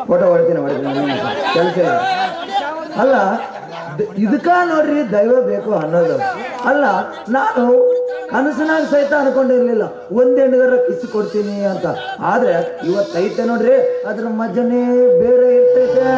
Photo ಹೊಡ್ತೀನಿ ಕೆಲಸ ಅಲ್ಲ. ಇದಕ್ಕ ನೋಡ್ರಿ ದೈವ ಬೇಕು ಅನ್ನೋದು ಅಲ್ಲ. ನಾನು ಕನಸಿನಾಗ ಸಹಿತ ಅನ್ಕೊಂಡಿರ್ಲಿಲ್ಲ ಒಂದ್ ಹೆಣ್ಣಿಗಾರ ಕಿಸ್ ಕೊಡ್ತೀನಿ ಅಂತ. ಆದ್ರೆ ಇವತ್ತೈತೆ ನೋಡ್ರಿ, ಅದ್ರ ಮಜನೇ ಬೇರೆ ಇರ್ತೈತೆ.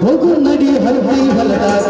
ಹೋಗು ನಡಿ ಹಲ್ದಿ ಹೊಲದಾಗ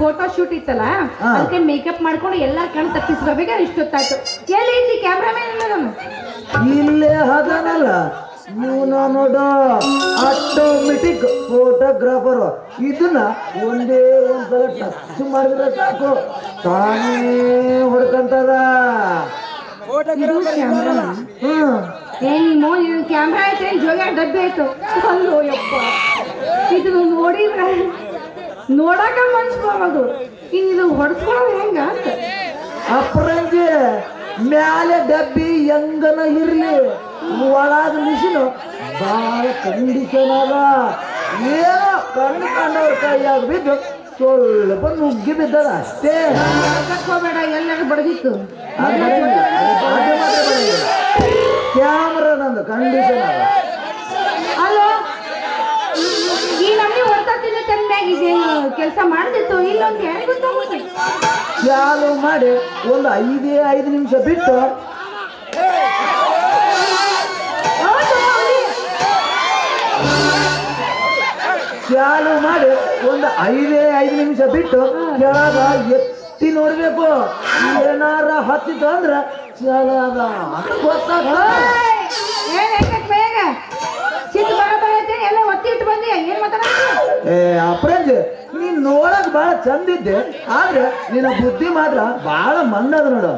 ಫೋಟೋ ಶೂಟ್ ಇತ್ತಲ್ಲ ಹಾ. ಅದಕ್ಕೆ ಮೇಕಪ್ ಮಾಡ್ಕೊಂಡು ಎಲ್ಲಾರ ಕಣ್ ತಪ್ಪಿಸ್ಕೋಬೇಕು ಇಷ್ಟೊತ್ತಾಯ್ತು. ಎಲ್ಲಿ ಐತಿ ಕ್ಯಾಮ್ರಾಮನ್ ಇಲ್ಲ ನಾನು. ಇಲ್ಲೇ ಅದನಲ್ಲ ಇವನು ನೋಡು ಆಟೋಮೆಟಿಕ್ ಫೋಟೋಗ್ರಾಫರ್. ಇದನ್ನ ಒಂದೇ ಒಂದ್ಸಲ ಟಚ್ ಮಾಡಿದ್ರೆ ಸಾಕು ತಾನೇ ಹೊಡ್ಕಂತದ. ಇದು ಕ್ಯಾಮ್ರಾ. ಹ್ಮ್ ನಿಮ್ಮ ಕ್ಯಾಮ್ರಾ ಐತೆ ಜೋಗ ಡಬ್ಬಿ ಆಯ್ತು ಅಲ್ಲೋ ಯಪ್ಪ. ಇದು ನೋಡಿದ್ರೆ ನೋಡಾಕ ಮನ್ಸು ಬರೋದು. ಇದು ಹೊಡ್ಸ್ಕೊಳ್ಳೋದು ಹೆಂಗ ಅಂತ. ಅಪ್ರಂಜಿ ಮ್ಯಾಲೆ ಡಬ್ಬಿ ಹೆಂಗನ ಇರ್ಲಿ ಒಳಗ ಮಿಷಿನ್ ಬಹಳ ಕಂಡೀಷನ್ ಅದ. ಏನೋ ಕಣ್ಣು ಕಂಡವ್ರ ಕೈಯಾಗ ಬಿದ್ದು ಸ್ವಲ್ಪ ನುಗ್ಗಿ ಬಿದ್ದದ ಅಷ್ಟೇ. ಹೋಗ್ಬೇಡ ಎಲ್ಲರೂ ಬಡದಿತ್ತು. ಕ್ಯಾಮ್ರಾ ನಂದು ಕಂಡೀಷನ್ ಅದ. ಅಲ್ಲೋ ಈ ನಮ್ನಿ ಹೊಡ್ತಾ ತಿನ್ನ ತಂದ್ಮ್ಯಾಗ ಇದೇನು ಕೆಲಸ ಮಾಡ್ದಿತ್ತು ಇಲ್ಲೊಂದು ಯಾರಿಗೆ ಗೊತ್ತಾಗುತ್ತೆ. ಚಾಲು ಮಾಡಿ ಒಂದು 5 ನಿಮಿಷ ಬಿಟ್ಟು ಚಾಲು ಮಾಡಿ ಒಂದು 5 ನಿಮಿಷ ಬಿಟ್ಟು ಕೆಳಗ ಎತ್ತಿ ನೋಡ್ಬೇಕು. ಏನಾರ ಹತ್ತಿತ್ತು ಅಂದ್ರ ಚಾಲು ಅದ ಅಂತ ಗೊತ್ತಾಗ್ತದ. ಬೇಗ ಸಿಟ್ಟು ಬರಬಾರೈತೆ ಎಲ್ಲ ಒತ್ತಿ ಇಟ್ಟು ಬಂದಿ ಏನ್ ಮಾತಾಡ. ಅಪ್ರಂಜ್ ನೀನ್ ನೋಡಕ್ ಬಹಳ ಚಂದಿದ್ದೆ ಆದ್ರೆ ನಿನ್ನ ಬುದ್ಧಿ ಮಾತ್ರ ಬಹಳ ಮಂದದ ನೋಡು.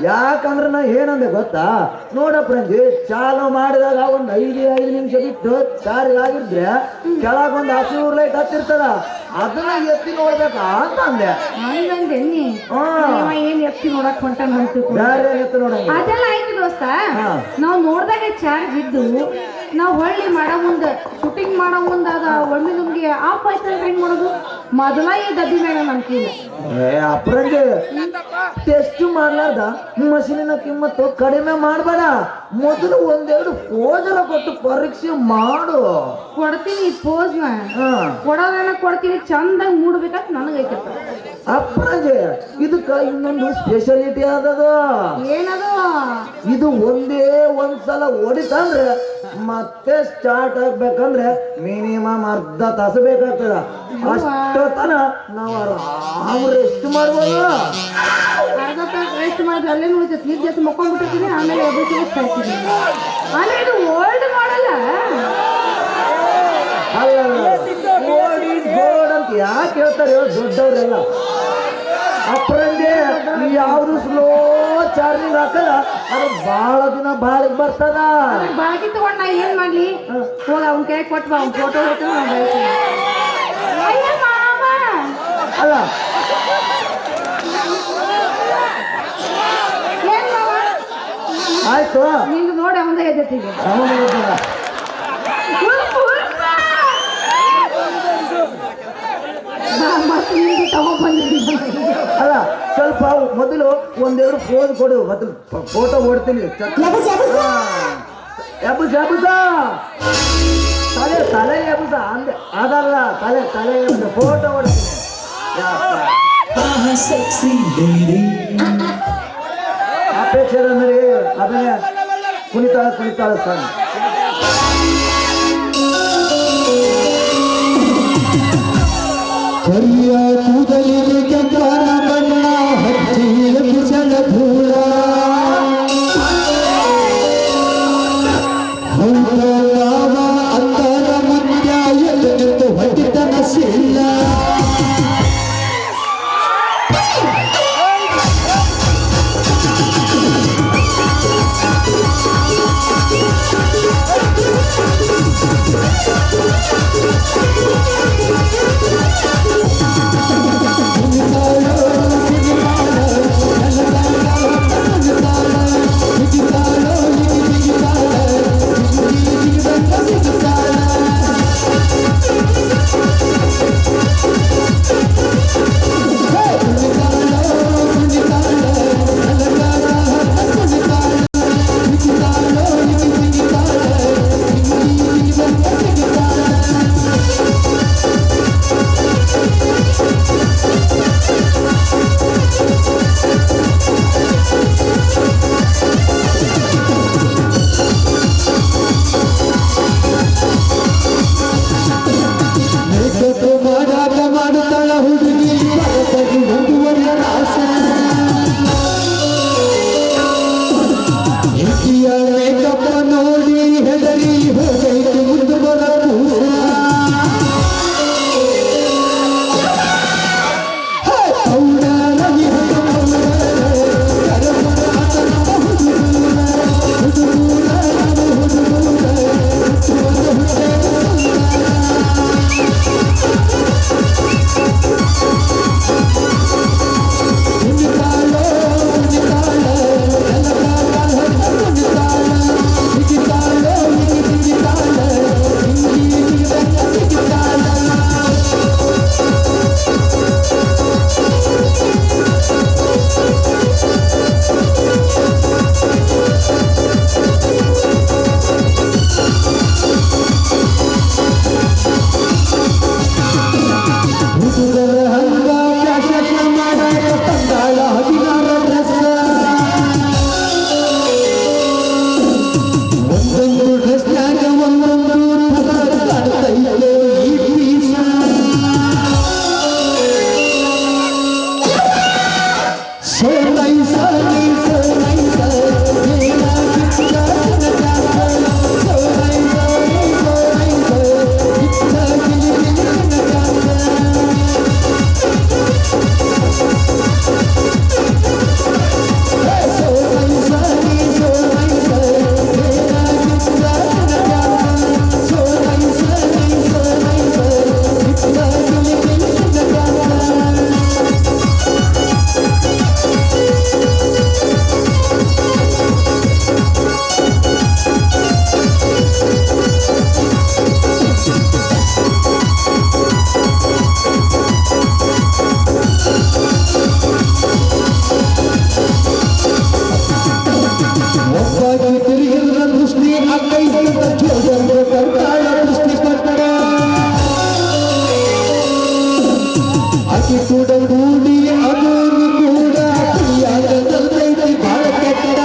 ಯಾಕಂದ್ರೆ ನಾ ಏನಂದೆ ಗೊತ್ತಾ ನೋಡ ಫ್ರೆಂಡ್ಸ್, ಚಾಲು ಮಾಡಿದಾಗ ಒಂದು 5 ನಿಮಿಷ ಬಿಟ್ಟು ಚಾರ್ಜ್ ಆಗಿದ್ರೆ ಕೆಳಗೊಂದು ಹಸಿರು ಲೈಟ್ ಹತ್ತಿರ್ತದ, ಅದನ್ನ ಎತ್ತಿ ನೋಡ್ಬೇಕ ಅಂತ ಅಂದೆ. ಹಂಗಂದೆ ನೀ ಏನ್ ಎತ್ತಿ ನೋಡಕ್ ಹೊಂಟ ಬೇರೆ ಎತ್ತಿ ನೋಡಂಗ ಅದೆಲ್ಲ ಆಯ್ತು ದೋಸ್ತ. ಹಾ. ನಾವ್ ನೋಡ್ದಾಗ ಚಾರ್ಜ್ ಇದ್ದು ನಾವ್ ಹೊಳ್ಳಿ ಮಾಡೋ ಮುಂದ ಶೂಟಿಂಗ್ ಮಾಡೋ ಮುಂದ ಅದ ಒಮ್ಮೆ ನಮ್ಗೆ ಆಫ್ ಆಯ್ತು ಹೆಂಗ್ ಮಾಡೋದು. ಮೊದಲ ಈ ಡಬ್ಬಿ ಮೇಲೆ ನಂಬಿಲ್ಲ. ಅಪ್ರಂಜ್ ಟೆಸ್ಟ್ ಮಾಡ್ಲಾರ್ದ ಮಷೀನಿನ ಕಿಮ್ಮತ್ತು ಕಡಿಮೆ ಮಾಡಬೇಡ. ಮೊದಲು ಒಂದೆರಡು ಪೋಜಲ ಕೊಟ್ಟು ಪರೀಕ್ಷೆ ಮಾಡು. ಕೊಡ್ತೀನಿ ಪೋಸ್ ನ ಕೊಡೋದನ್ನ ಕೊಡ್ತೀನಿ, ಚಂದಾಗಿ ಮೂಡ್ಬೇಕಂತ ನನಗೈತೆ. ಅಪ್ರಂಜ್ ಇದಕ್ಕ ಇನ್ನೊಂದು ಸ್ಪೆಷಾಲಿಟಿ ಆದದು. ಏನದು? ಇದು ಒಂದೇ ಒಂದ್ಸಲ ಹೊಡಿತಂದ್ರೆ ಮತ್ತೆ ಸ್ಟಾರ್ಟ್ ಆಗ್ಬೇಕಂದ್ರೆ ಮಿನಿಮಮ್ ಅರ್ಧ ತಾಸು ಬೇಕಾಗ್ತದ. ಅಷ್ಟೊತ್ತನ ನಾವು ಆರಾಮ್ ರೆಸ್ಟ್ ಮಾಡ್ಬೋದು. ಅರ್ಧ ತಾಸು ರೆಸ್ಟ್ ಮಾಡಿದ್ರೆ ಅಲ್ಲೇ ಉಳಿತೈತಿ. ನಿದ್ದೆ ಎದ್ದು ಮಕ್ಕೊಂಡ್ಬಿಟ್ಟಿರ್ತೀನಿ, ಆಮೇಲೆ ಎಬ್ಬಸಿ ಸಾಯ್ತೀನಿ. ಆದ್ರೆ ಇದು ಓಲ್ಡ್ ಮಾಡಲ್ಲ. ಅಲ್ಲ ಗೋಡ್ ಈಸ್ ಗೋಡ್ ಅಂತ ಯಾಕೆ ಹೇಳ್ತಾರೆ ದೊಡ್ಡವರೆಲ್ಲ? ಅಪ್ರಂಜೆ ಯಾವ್ದು ಸ್ಲೋ ಚಾರ್ಜಿಂಗ್ ಹಾಕಲ್ಲ, ಅದು ಬಹಳ ದಿನ ಬಾಳಿಗೆ ಬರ್ತದ. ಬಾಕಿ ತಗೊಂಡ್ ನಾ ಏನ್ ಮಾಡ್ಲಿ? ಹೋಗ ಅವ್ನ ಕೈ ಕೊಟ್ಟು ಬಾ, ಅವ್ನ ಫೋಟೋ ಹೊತ್ತು ಅಲ್ಲ ಏನ್ ಮಾವ ಆಯ್ತು ನಿಂದು ನೋಡಿ ಅವಂದ ಎದ್ದೈತಿಗೆ ಮತ್ತೆ ನಿಂದು ತಗೊಂಡ್ಬಂದಿದ್ದೀನಿ. ಅಲ್ಲ ಸ್ವಲ್ಪ ಮೊದಲು ಒಂದೆರಡು ಫೋನ್ ಕೊಡು, ಮೊದಲು ಫೋಟೋ ಓಡ್ತೀನಿ. ಎಬ್ಬಸ ತಲೆ ಎಬ್ಬಸ ಅಂದೆ, ಅದಲ್ಲ ತಲೆ ಎಬ್ಬಸ ಫೋಟೋ ಓಡ್ತೀನಿ. ಅಪೇಕ್ಷೆ ಅಂದ್ರೆ ಅದನ್ನೇ ಕುಣಿತಾಳ ಸಣ್ಣ ಕರಿಯ ಕೂದಲಿಗೆ ಕೆಂಪನ ಬಣ್ಣ ಹಚ್ಚಿದ ಕಿಸನ ಧೂಳ ಹೌದವ ಅಂತರ ಮುದ್ಯ ಎದ್ದು ಹೊಟ್ಟಿತನ Silva So nice, so nice, so nice, मेरा कितना प्यार, so nice, so nice, so nice, कितना कितना प्यार. So nice, so nice, so nice, मेरा कितना प्यार, so nice, so nice, so nice, कितना कितना प्यार. ಒಬ್ಬಾಗಿ ತಿರುಗಿದ ದೃಷ್ಟಿ ಅಕ್ಕೈದ ಜೋಜಂಬ ಕರ್ತಾಳ ದೃಷ್ಟಿ ಕಟ್ಟಡ ಅಕ್ಕಿ ಕೂಡ ಕೂಡಿ ಅದು ಕೂಡ ಪ್ರಿಯಾದ ತಂದೈತಿ ಬಾಳ ಕೆಟ್ಟಡ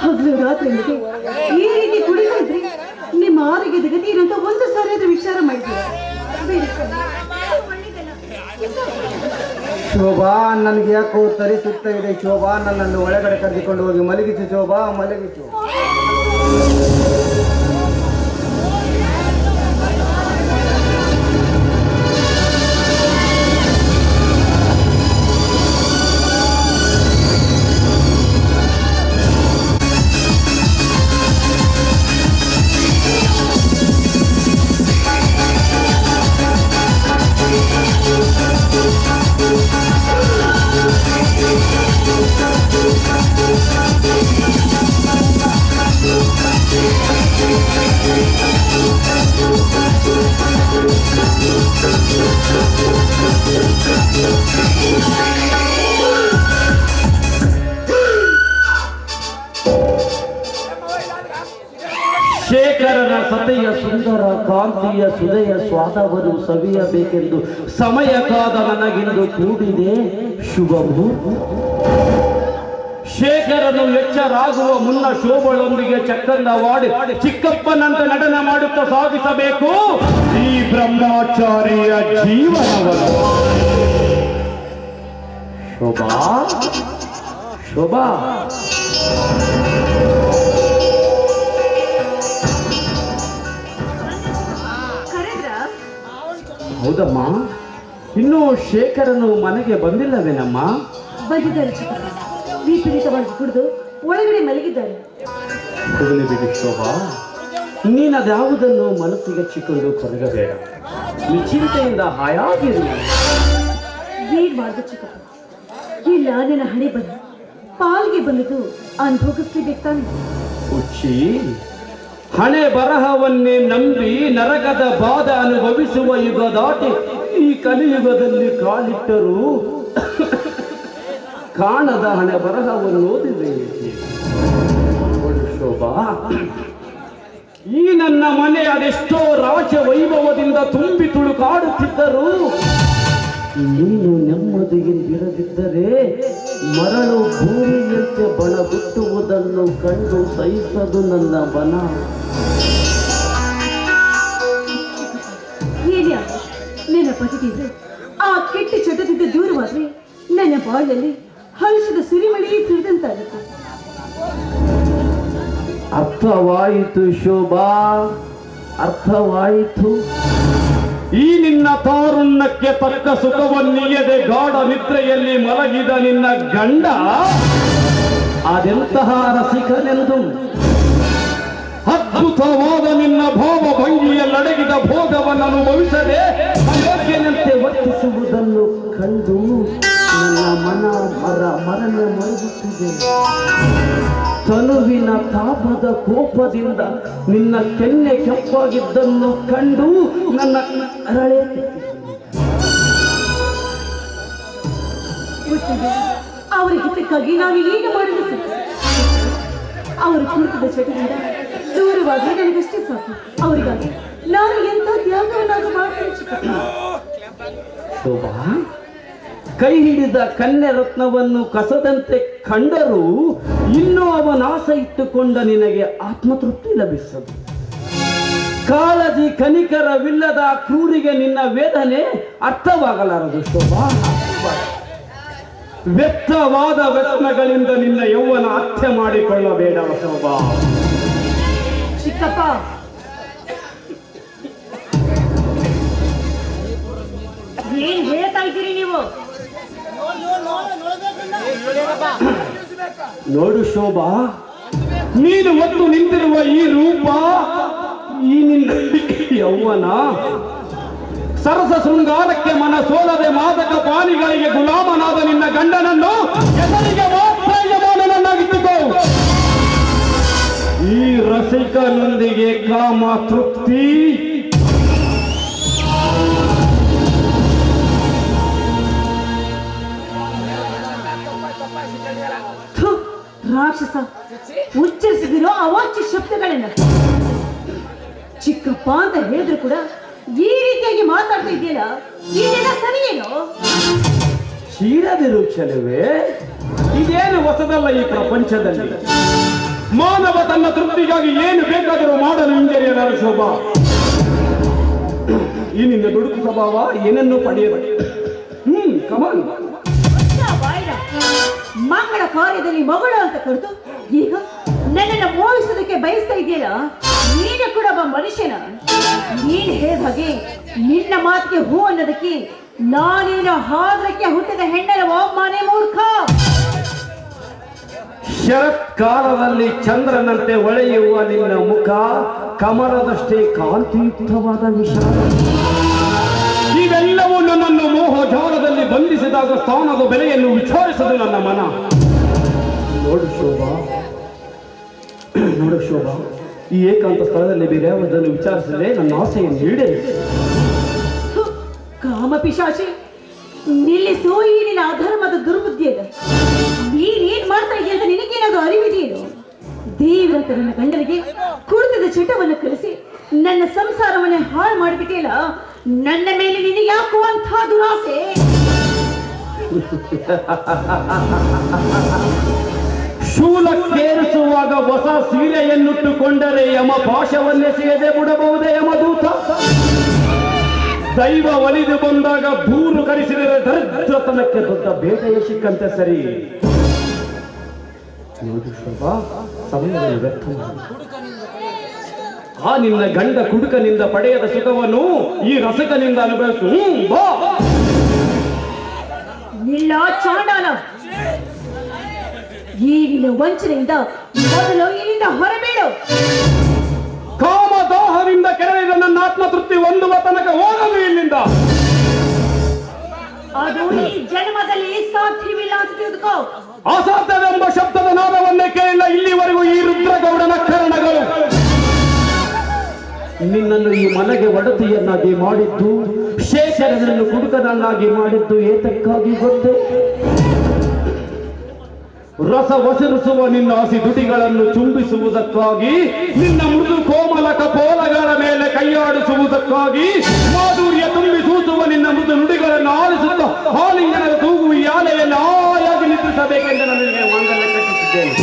ಹಗಲು ರಾತ್ರಿ ಈ ರೀತಿ ಕುಡಿತಾ ಇದ್ರಿ ನಿಮ್ಮ ಆರೋಗ್ಯದ ಗತಿ ಏನಂತ ಒಂದು ಸಾರಿ ಆದ್ರೂ ವಿಚಾರ ಮಾಡಿದ್ದೀರಾ? ಶೋಭಾ, ನನಗೆ ಯಾಕೋ ತರಿ ಸುತ್ತ ಇದೆ ಶೋಭಾ. ನನ್ನನ್ನು ಒಳಗಡೆ ಕರೆದುಕೊಂಡು ಹೋಗಿ ಮಲಗಿಸು ಶೋಭಾ, ಮಲಗಿಸು. ಶೇಖರನ ಸತೆಯ ಸುಂದರ ಕಾಂತಿಯ ಸುದಯ ಸ್ವಾದವನ್ನು ಸವಿಯಬೇಕೆಂದು ಸಮಯ ಕಾದ ನನಗಿಂದು ಕೂಡಿದೆ ಶುಭ ಮುಹೂರ್ತ. ಶೇಖರನು ಎಚ್ಚರಾಗುವ ಮುನ್ನ ಶೋಭಳೊಂದಿಗೆ ಚಕ್ಕಂದವಾಡಿ ಚಿಕ್ಕಪ್ಪನಂತೆ ನಟನೆ ಮಾಡುತ್ತಾ ಸಾಗಿಸಬೇಕು ಈ ಬ್ರಹ್ಮಚಾರಿಯ ಜೀವನವನ್ನು. ಶೋಭಾ, ಶೋಭಾ, ಹೌದಮ್ಮ, ಇನ್ನೂ ಶೇಖರನು ಮನೆಗೆ ಬಂದಿಲ್ಲವೇನಮ್ಮ? ಬಂದಿದ್ದಾರೆ ಚಿಕ್ಕಪ್ಪ. ವಿಪರೀತವಾಗಿ ಕುಡಿದು ಒಳಗಡೆ ಮಲಗಿದ್ದಾರೆ. ಹೋಗಲಿ ಬಿಡಿ ಶೋಭಾ, ನೀನದ್ಯಾವುದನ್ನು ಮನಸ್ಸಿಗೆ ಹಚ್ಚಿಕೊಂಡು ಕೊರಗಬೇಡ. ನಿಶ್ಚಿಂತೆಯಿಂದ ಹಾಯಾಗಿರು. ಏನ್ ಮಾಡ್ದು ಚಿಕ್ಕಪ್ಪ, ಇಲ್ಲ ನಿನ್ನ ಹಣೆ ಬಂದು ಪಾಲ್ಗೆ ಬಂದಿದ್ದು ಅನುಭವಿಸ್ಲೇಬೇಕು ತಾನೆ. ಹುಚ್ಚಿ, ಹಣೆ ಬರಹವನ್ನೇ ನಂಬಿ ನರಕದ ಬಾಧ ಅನುಭವಿಸುವ ಯುಗ ದಾಟಿ ಈ ಕಲಿಯುಗದಲ್ಲಿ ಕಾಲಿಟ್ಟರು ಕಾಣದ ಹಣೆ ಬರಹವನ್ನು ಓದಿದೆ ಶೋಭಾ. ಶೋಭಾ, ಈ ನನ್ನ ಮನೆ ಅದೆಷ್ಟೋ ರಾಜ ವೈಭವದಿಂದ ತುಂಬಿ ತುಳುಕಾಡುತ್ತಿದ್ದರೂ ನೀನು ನೆಮ್ಮದಿಯಿಂದಿರದಿದ್ದರೆ ಮರಳು ಭೂಮಿಯಂತೆ ಬಣಗುಟ್ಟುವುದನ್ನು ಕಂಡು ಸಹಿಸದು ನನ್ನ ಬನ. ನನ್ನ ಪತಿಗಿದ್ರೆ ಆ ಕೆಟ್ಟ ಚಟದಿಂದ ದೂರವಾದ್ರೆ ನನ್ನ ಬಾಳಲ್ಲಿ ಹರ್ಷದ ಸಿರಿಮಳಿ ಸುರಿದಂತಾಗುತ್ತೆ. ಅರ್ಥವಾಯಿತು ಶೋಭಾ, ಅರ್ಥವಾಯಿತು. ಈ ನಿನ್ನ ತಾರುಣ್ಯಕ್ಕೆ ತಕ್ಕ ಸುಖವನ್ನೀಯದೆ ಗಾಢ ನಿದ್ರೆಯಲ್ಲಿ ಮಲಗಿದ ನಿನ್ನ ಗಂಡ ಅದೆಂತಹ ರಸಿಕನೆಂದು, ಅದ್ಭುತವಾದ ನಿನ್ನ ಭಾವಭಂಗಿಯಲ್ಲಡಗಿದ ಭೋಗವನ್ನು ಅನುಭವಿಸದೆ ಅಯೋಗ್ಯನಂತೆ ವರ್ತಿಸುವುದನ್ನು ಕಂಡು ನನ್ನ ಮನ ಮರಣ ಮರುಗುತ್ತಿದೆ. ತನುವಿನ ತಾಪದ ಕೋಪದಿಂದ ನಿನ್ನ ಕೆನ್ನೆ ಕೆಂಪಾಗಿದ್ದನ್ನು ಕಂಡು ನನ್ನ ಅರಳೆ ಅವರ ಹಿತಕ್ಕಾಗಿ ನಾನು ಏನು ಮಾಡಲು ಅವರು ಕುರಿತದ ಚಟದಿಂದ ದೂರವಾಗಿ ನನಗಷ್ಟೇ ಸಾಕು. ಅವರಿಗಾಗಿ ನಾನು ಎಂತ ತ್ಯಾಗವನ್ನಾದರೂ ಮಾಡ್ತೇನೆ ಚಿಕ್ಕಪ್ಪ. ಶೋಭಾ, ಕೈ ಹಿಡಿದ ಕನ್ಯೆ ರತ್ನವನ್ನು ಕಸದಂತೆ ಕಂಡರೂ ಇನ್ನೂ ಅವನ ಆಸೆ ಇಟ್ಟುಕೊಂಡ ನಿನಗೆ ಆತ್ಮತೃಪ್ತಿ ಲಭಿಸದು. ಕಾಳಜಿ ಕನಿಕರವಿಲ್ಲದ ಕ್ರೂರಿಗೆ ನಿನ್ನ ವೇದನೆ ಅರ್ಥವಾಗಲಾರದು ಶೋಭಾ. ವ್ಯರ್ಥವಾದ ವ್ಯಸನಗಳಿಂದ ನಿನ್ನ ಯೌವನ ಹತ್ಯೆ ಮಾಡಿಕೊಳ್ಳಬೇಡ ಶೋಭಾ. ಚಿಕ್ಕಪ್ಪ, ಏನ್ ಹೇಳ್ತಾ ಇದ್ದೀರಿ ನೀವು? ನೋಡು ಶೋಭಾ, ನೀನು ಒತ್ತು ನಿಂತಿರುವ ಈ ರೂಪ, ಈ ನಿನ್ನ ಯೌವನ, ಸರಸ ಶೃಂಗಾರಕ್ಕೆ ಮನ ಸೋಲದೆ ಮಾದಕ ಪಾನಿಗಳಿಗೆ ಗುಲಾಮನಾದ ನಿನ್ನ ಗಂಡನನ್ನು ಎದುರಿಗೆ ಮಾತ್ರ ಯಜಮಾನನನ್ನಾಗಿಟ್ಟುಕೋ. ಈ ರಸಿಕನೊಂದಿಗೆ ಕಾಮ ತೃಪ್ತಿ, ರಾಕ್ಷಸ, ಉಚ್ಚರಿಸಿದಿರೋ ಅವಾಚ್ಯ ಶಬ್ದಗಳನ್ನ ಚಿಕ್ಕಪ್ಪ ಅಂತ ಹೇಳಿದ್ರು ಕೂಡ ಈ ರೀತಿಯಾಗಿ ಮಾತಾಡ್ತಾ ಇದೆಯಲ್ಲ, ಇದೆಲ್ಲ ಸರಿಯೇನೋ? ಕ್ಷೀರದಿರು ಚೆಲುವೆ, ಇದೇನು ಹೊಸದಲ್ಲ ಈ ಪ್ರಪಂಚದಲ್ಲಿ. ಮಾನವ ತನ್ನ ತೃಪ್ತಿಗಾಗಿ ಏನು ಬೇಕಾದರೂ ಮಾಡಲು ಹಿಂಜರಿಯದ ಶೋಭಾ. ಈ ನಿನ್ನ ದುಡುಕು ಸ್ವಭಾವ ಏನನ್ನು ಪಡೆಯಬೇಕು. ಕಮಲ್, ಮಕ್ಕಳ ಕಾರ್ಯದಲ್ಲಿ ಮಗಳು ಅಂತ ಕರೆದು ಈಗ ನನ್ನನ್ನು ಮೋಹಿಸೋದಕ್ಕೆ ಬಯಸ್ತಾ ಇದೆಯಲ್ಲ, ನೀನು ಕೂಡ ಒಬ್ಬ ಮನುಷ್ಯನ? ನೀನು ಹೇಳಿದ ಹಾಗೆ ನಿನ್ನ ಮಾತಿಗೆ ಹೂ ಅನ್ನೋದಕ್ಕೆ ನಾನೇನು ಹಾದ್ರಕ್ಕೆ ಹುಟ್ಟಿದ ಹೆಣ್ಣರ ಒಬ್ಬನೇ ಮೂರ್ಖ. ಶರತ್ಕಾಲದಲ್ಲಿ ಚಂದ್ರನಂತೆ ಹೊಳೆಯುವ ನಿನ್ನ ಮುಖ ಕಮಲದಷ್ಟೇ ಕಾಂತಿಯುಕ್ತವಾದ ವಿಶಾಲ. ಇವೆಲ್ಲವೂ ನನ್ನನ್ನು ಮೋಹಜಾಲದಲ್ಲಿ ಬಂಧಿಸಿದಾಗ ಸ್ಥಾನದ ಬೆಲೆಯನ್ನು ವಿಚಾರಿಸದು ನನ್ನ ಮನ. ನೋಡು ಶೋಭಾ, ನೋಡು ಶೋಭಾ, ಈ ಏಕಾಂತ ಸ್ಥಳದಲ್ಲಿ ಬೇರೆ ಯಾವುದನ್ನು ವಿಚಾರಿಸಿದ್ರೆ ನನ್ನ ಆಸೆಯನ್ನು ಈಡೇರಿಸಿ. ಕಾಮ ಪಿಶಾಚಿ, ನಿಲ್ಲಿಸು ಈ ನಿನ್ನ ಅಧರ್ಮದ ದುರ್ಬುದ್ಧಿಯದ. ನೀನೇನ್ ಮಾಡ್ತಾ ಇದೆಯಾ ಅಂತ ನಿನಗೇನಾದ್ರು ಅರಿವಿದೆಯೇನು? ದೇವರಂತ ನನ್ನ ಗಂಡನಿಗೆ ಕುಡಿತದ ಚಟವನ್ನು ಕಲಿಸಿ ನನ್ನ ಸಂಸಾರವನ್ನೇ ಹಾಳು ಮಾಡಿಬಿಟ್ಟಿಯಲ್ಲ, ನನ್ನ ಮೇಲೆ ನಿನಗೆ ಯಾಕೋ ಅಂಥ ದುರಾಸೆ? ಶೂಲಕ್ಕೇರಿಸುವಾಗ ಹೊಸ ಸೀರೆಯನ್ನುಟ್ಟುಕೊಂಡರೆ ಯಮ ಪಾಶವನ್ನೆಸೆಯದೆ ಬಿಡಬಹುದೇ ಯಮದೂತ? ದೈವ ಒಲಿದು ಬಂದಾಗ ದೂರು ಕರೆಸಿದರೆ ದರಿದ್ರತನಕ್ಕೆ ದೊಡ್ಡ ಬೇಟೆಯ ಸಿಕ್ಕಂತೆ ಸರಿ. ನೋಡಿ ಶೋಭಾ, ಸಮಯವನ್ನು ವ್ಯರ್ಥ ಮಾಡಿ ಆ ನಿನ್ನ ಗಂಡ ಕುಡುಕನಿಂದ ಪಡೆಯದ ಸುಖವನ್ನು ಈ ರಸಕನಿಂದ ಅನುಭವಿಸು. ಬಾ ನಿಲ್ಲ ಚಾಂಡಾಲ, ಈ ನಿನ್ನ ವಂಚನೆಯಿಂದ ಮೊದಲು ಇಲ್ಲಿಂದ ಹೊರಬೀಳು. ಕಾಮದಾಹದಿಂದ ಕೆರಳಿದ ನನ್ನ ಆತ್ಮತೃಪ್ತಿ ಹೊಂದುವ ತನಕ ಹೋಗಲು ಇಲ್ಲಿಂದ. ಅದು ಈ ಜನ್ಮದಲ್ಲಿ ಸಾಧ್ಯವಿಲ್ಲ ಅಂತ ತಿಳಿದುಕೋ. ಅಸಾಧ್ಯವೆಂಬ ಶಬ್ದದ ನಾದವನ್ನೇ ಕೇಳಿಲ್ಲ ಇಲ್ಲಿವರೆಗೂ ಈ ರುದ್ರಗೌಡನ ಕರಣಗಳು. ನಿನ್ನನ್ನು ಈ ಮನೆಗೆ ಒಡತಿಯನ್ನಾಗಿ ಮಾಡಿದ್ದು, ಶೇಷರನನ್ನು ಕುಡುಕನನ್ನಾಗಿ ಮಾಡಿದ್ದು ಏತಕ್ಕಾಗಿ ಗೊತ್ತೇ? ರಸ ವಸರಿಸುವ ನಿನ್ನ ಹಸಿ ದುಟಿಗಳನ್ನು ಚುಂಬಿಸುವುದಕ್ಕಾಗಿ, ನಿನ್ನ ಮೃದು ಕೋಮಲ ಕಪೋಲಗಳ ಮೇಲೆ ಕೈಯಾಡಿಸುವುದಕ್ಕಾಗಿ, ಮಾಧುರ್ಯ ತುಂಬಿ ಸೂಸುವ ನಿನ್ನ ಮೃದು ನುಡಿಗಳನ್ನು ಆಲಿಸುತ್ತ ಆಲಿಂಗನದ ತೂಗುವ ಈ ಆಲೆಯನ್ನು ಆಯಾಗಿ ನಿದ್ರಿಸಬೇಕೆಂದು ನನಗೆ ಮಾಂಗಲ್ಯ ಕಟ್ಟಿಸಿದ್ದೇನೆ.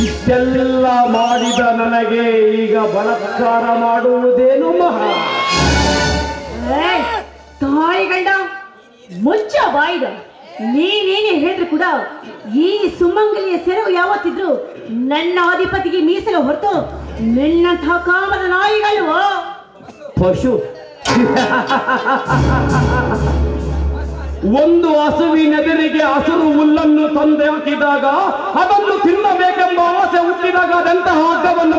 ಇಷ್ಟೆಲ್ಲ ಮಾಡಿದ ನನಗೆ ಈಗ ಬಲಾತ್ಕಾರ ಮಾಡುವುದೇನು ಮಹಾ? ತಾಯಿ ಗಂಡ ಮುಚ್ಚ ಬಾಯಿದ. ನೀನೇನೇ ಹೇಳಿದ್ರು ಕೂಡ ಈ ಸುಮಂಗಲಿಯ ಸೆರವು ಯಾವತ್ತಿದ್ರು ನನ್ನ ಅಧಿಪತಿಗೆ ಮೀಸಲು ಹೊರತು ನಿನ್ನಂತಹ ಕಾಮದ ನಾಯಿಗಳು ಪಶು. ಒಂದು ಹಸುವಿನೆದುರಿಗೆ ಹಸುರು ಹುಲ್ಲನ್ನು ತಂದು ಹಾಕಿದಾಗ ಅದನ್ನು ತಿನ್ನಬೇಕೆಂಬ ಆಸೆ ಹುಟ್ಟಿದಾಗ ಅದಂತಹ ಹಗ್ಗವನ್ನು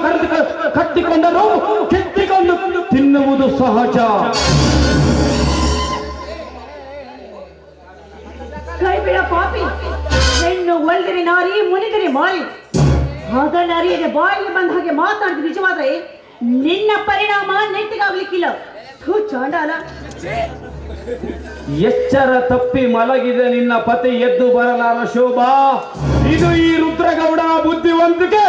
ಕಟ್ಟಿಕೊಂಡರೂ ಕಿತ್ತಿಕೊಂಡು ತಿನ್ನುವುದು ಸಹಜ. ಕೈ ಬಿಡ ಪಾಪಿ. ಹೆಣ್ಣು ಒಲ್ದರೆ ನಾರಿ, ಮುನಿದರೆ ಮಾರಿ. ಅದನ್ನ ಅರಿಯದೆ ಬಾಯಿಗೆ ಬಂದ ಹಾಗೆ ಮಾತಾಡಿದ ನಿಜವಾದ್ರೆ ನಿನ್ನ ಪರಿಣಾಮ ನೆಟ್ಟಿಗಾಗ್ಲಿಕ್ಕಿಲ್ಲ. ಚಾಂಡಾಲ. ಎಚ್ಚರ ತಪ್ಪಿ ಮಲಗಿದೆ ನಿನ್ನ ಪತಿ ಎದ್ದು ಬರಲಾರ ಶೋಭಾ. ಇದು ಈ ರುದ್ರಗೌಡ ಬುದ್ಧಿವಂತಿಕೆ.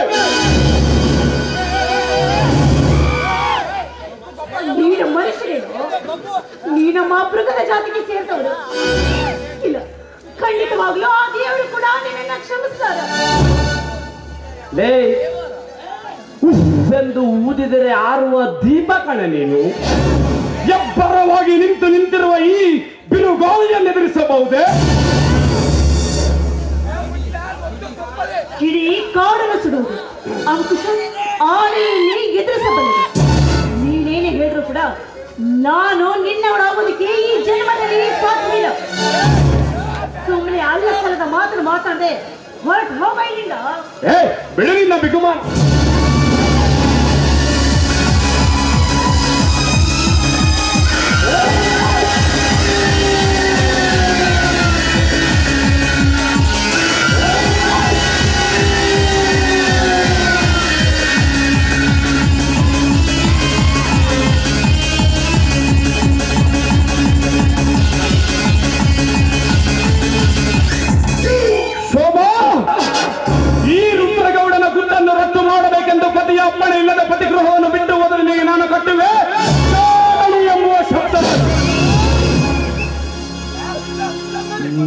ನೀನು ಮನುಷ್ಯರೇನು? ನೀನು ಮೃಗದ ಜಾತಿಗೆ ಸೇರ್ತವರು ಇಲ್ಲ. ಖಂಡಿತವಾಗ್ಲೂ ಆ ದೇವರು ಕೂಡ ನಿನ್ನನ್ನು ಕ್ಷಮಿಸ್ತಾರ. ಲೇ, ಎಂದು ಊದಿದರೆ ಆರುವ ದೀಪ ಕಣ ನೀನು. ಎಬ್ಬರವಾಗಿ ನಿಂತಿರುವ ಈ ಬಿರುಗಾಳಿಯನ್ನು ಎದುರಿಸಬಹುದೇ? ಇಡೀ ಕಾಡನ್ನು ಸುಡುವುದು ಅಂಕುಶ ಆನೆಯಲ್ಲಿ ಎದುರಿಸಬಲ್ಲದು. ನೀನೇನೇ ಹೇಳಿದ್ರು ಕೂಡ ನಾನು ನಿನ್ನವಳಾಗೋದಕ್ಕೆ ಈ ಜನ್ಮದಲ್ಲಿ ಸಾಧ್ಯವಿಲ್ಲ. ಸುಮ್ಮನೆ ಅಲ್ಲ ಸಲದ ಮಾತನ್ನು ಮಾತಾಡದೆ ಹೊರಟು ಹೋಗ ಇಲ್ಲಿಂದ. ಬಿಡು ನಿನ್ನ ಬಿಗುಮಾನ. ಅಪ್ಪಣೆ ಇಲ್ಲದ ಪತಿಗೃಹವನ್ನು ಬಿಟ್ಟು ಹೋದರೆ ನಾನು ಕಟ್ಟುವೆ ಎಂಬುವ ಶಬ್ದ.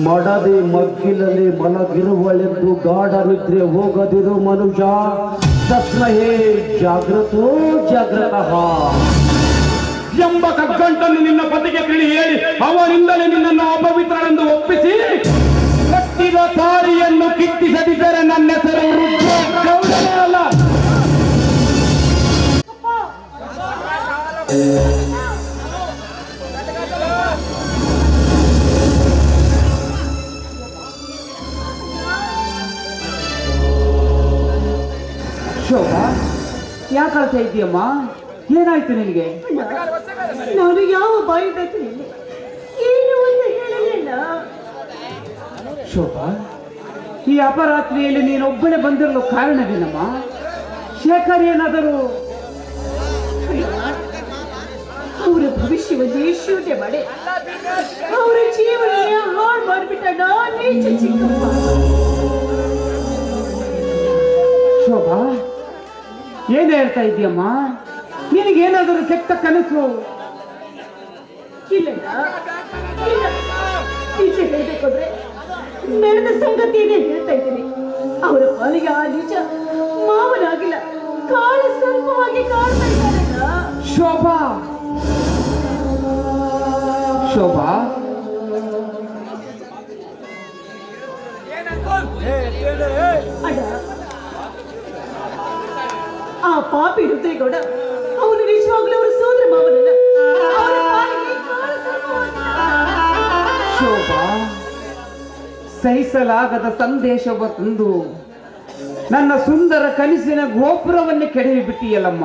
ಮಡದಿ ಮಗ್ಗಿಲಲ್ಲಿ ಮಲಗಿರುವಳೆಂದು ಗಾಢ ನಿದ್ರೆ ಹೋಗದಿರು ಮನುಷ್ಯ. ತಸ್ಮಹೇ ಜಾಗೃತೋ ಜಾಗೃತಃ ಎಂಬ ಕಗ್ಗಂಟನ್ನು ನಿನ್ನ ಪತಿಗೆ ತಿಳಿ ಹೇಳಿ ಅವನಿಂದಲೇ ನಿನ್ನನ್ನು ಅಪವಿತ್ರನೆಂದು ಒಪ್ಪಿಸಿ ಕಟ್ಟಿದ ತಾರಿಯನ್ನು ಕಿತ್ತಿಸದಿದ್ದರೆ ನನ್ನ ಹೆಸರು ರುದ್ರಗೌಡನೇ ಅಲ್ಲ. ಶೋಭಾ, ಯಾಕೆ ಅಳ್ತಾ ಇದೆಯಮ್ಮ? ಏನಾಯ್ತು ನಿನಗೆ? ನಾನು ಯಾವ ಬಾಯಿ ಬೇಕಿಲ್ಲ, ಏನು ಒಂದು ಹೇಳಲಿಲ್ಲ. ಶೋಭಾ, ಈ ಅಪರಾತ್ರಿಯಲ್ಲಿ ನೀನೊಬ್ಬನೇ ಬಂದಿರಲು ಕಾರಣವೇನಮ್ಮ? ಶೇಖರ್ ಏನಾದರೂ ಅವರ ಭವಿಷ್ಯವನ್ನು ಶೂನ್ಯ ಮಾಡಿ ಅವರ ಜೀವನ ಹಾಳು ಮಾಡಿಬಿಟ್ಟ ನೀಚ ಚಿಕ್ಕಪ್ಪ. ಶೋಭಾ, ಏನ್ ಹೇಳ್ತಾ ಇದೀಯಮ್ಮ? ನಿನಗೇನಾದರೂ ಕೆಟ್ಟ ಕನಸು? ಇಲ್ಲ, ನಿಜ ಹೇಳ್ಬೇಕಾದ್ರೆ ನಡೆದ ಸಂಗತಿಯನ್ನೇ ಹೇಳ್ತಾ ಇದ್ದೀನಿ. ಅವರ ಪಾಲಿಗೆ ಆ ನಿಜ ಮಾವನಾಗಿಲ್ಲ, ಕಾಳ ಸರ್ಪವಾಗಿ ಕಾಡ್ತಾ ಇದ್ದಾರಲ್ಲ. ಶೋಭಾ, ಶೋಭಾ, ಅಣ್ಣ, ಆ ಪಾಪಿ ರುದ್ರೇಗೌಡ ಅವನು ನಿಜವಾಗ್ಲೂ ಅವರ ಸೋದರ ಮಾವನಲ್ಲ. ಅವರ ಪಾಲಿಗೆ ಕಾಳ ಸರ್ಪವಾಗಿ. ಶೋಭಾ, ಸಹಿಸಲಾಗದ ಸಂದೇಶವ ತಂದು ನನ್ನ ಸುಂದರ ಕನಸಿನ ಗೋಪುರವನ್ನು ಕೆಡವಿ ಬಿಟ್ಟಿಯಲ್ಲಮ್ಮ.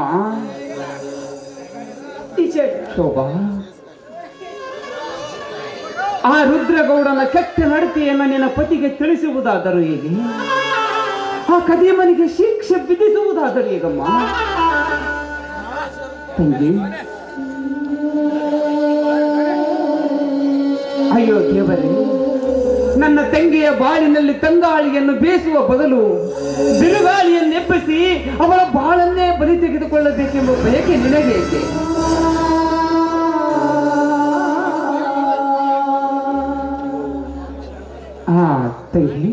ಶೋಭಾ, ಆ ರುದ್ರಗೌಡನ ಕೆಟ್ಟ ನಡತೆಯನ್ನು ನಿನ್ನ ಪತಿಗೆ ತಿಳಿಸುವುದಾದರೂ ಹೇಗೆ? ಆ ಕದಿಯಮ್ಮನಿಗೆ ಶಿಕ್ಷೆ ವಿಧಿಸುವುದಾದರೂ ಹೇಗಮ್ಮ? ತಂಗಿ, ಅಯ್ಯೋ ದೇವರೇ, ನನ್ನ ತಂಗಿಯ ಬಾಳಿನಲ್ಲಿ ತಂಗಾಳಿಯನ್ನು ಬೇಸುವ ಬದಲು ಬಿರುಗಾಳಿಯನ್ನು ಎಬ್ಬಿಸಿ ಅವಳ ಬಾಳನ್ನೇ ಬಲಿ ತೆಗೆದುಕೊಳ್ಳಬೇಕೆಂಬ ಬಯಕೆ ನಿನಗೆ ಏಕೆ? ತಂಗಿ,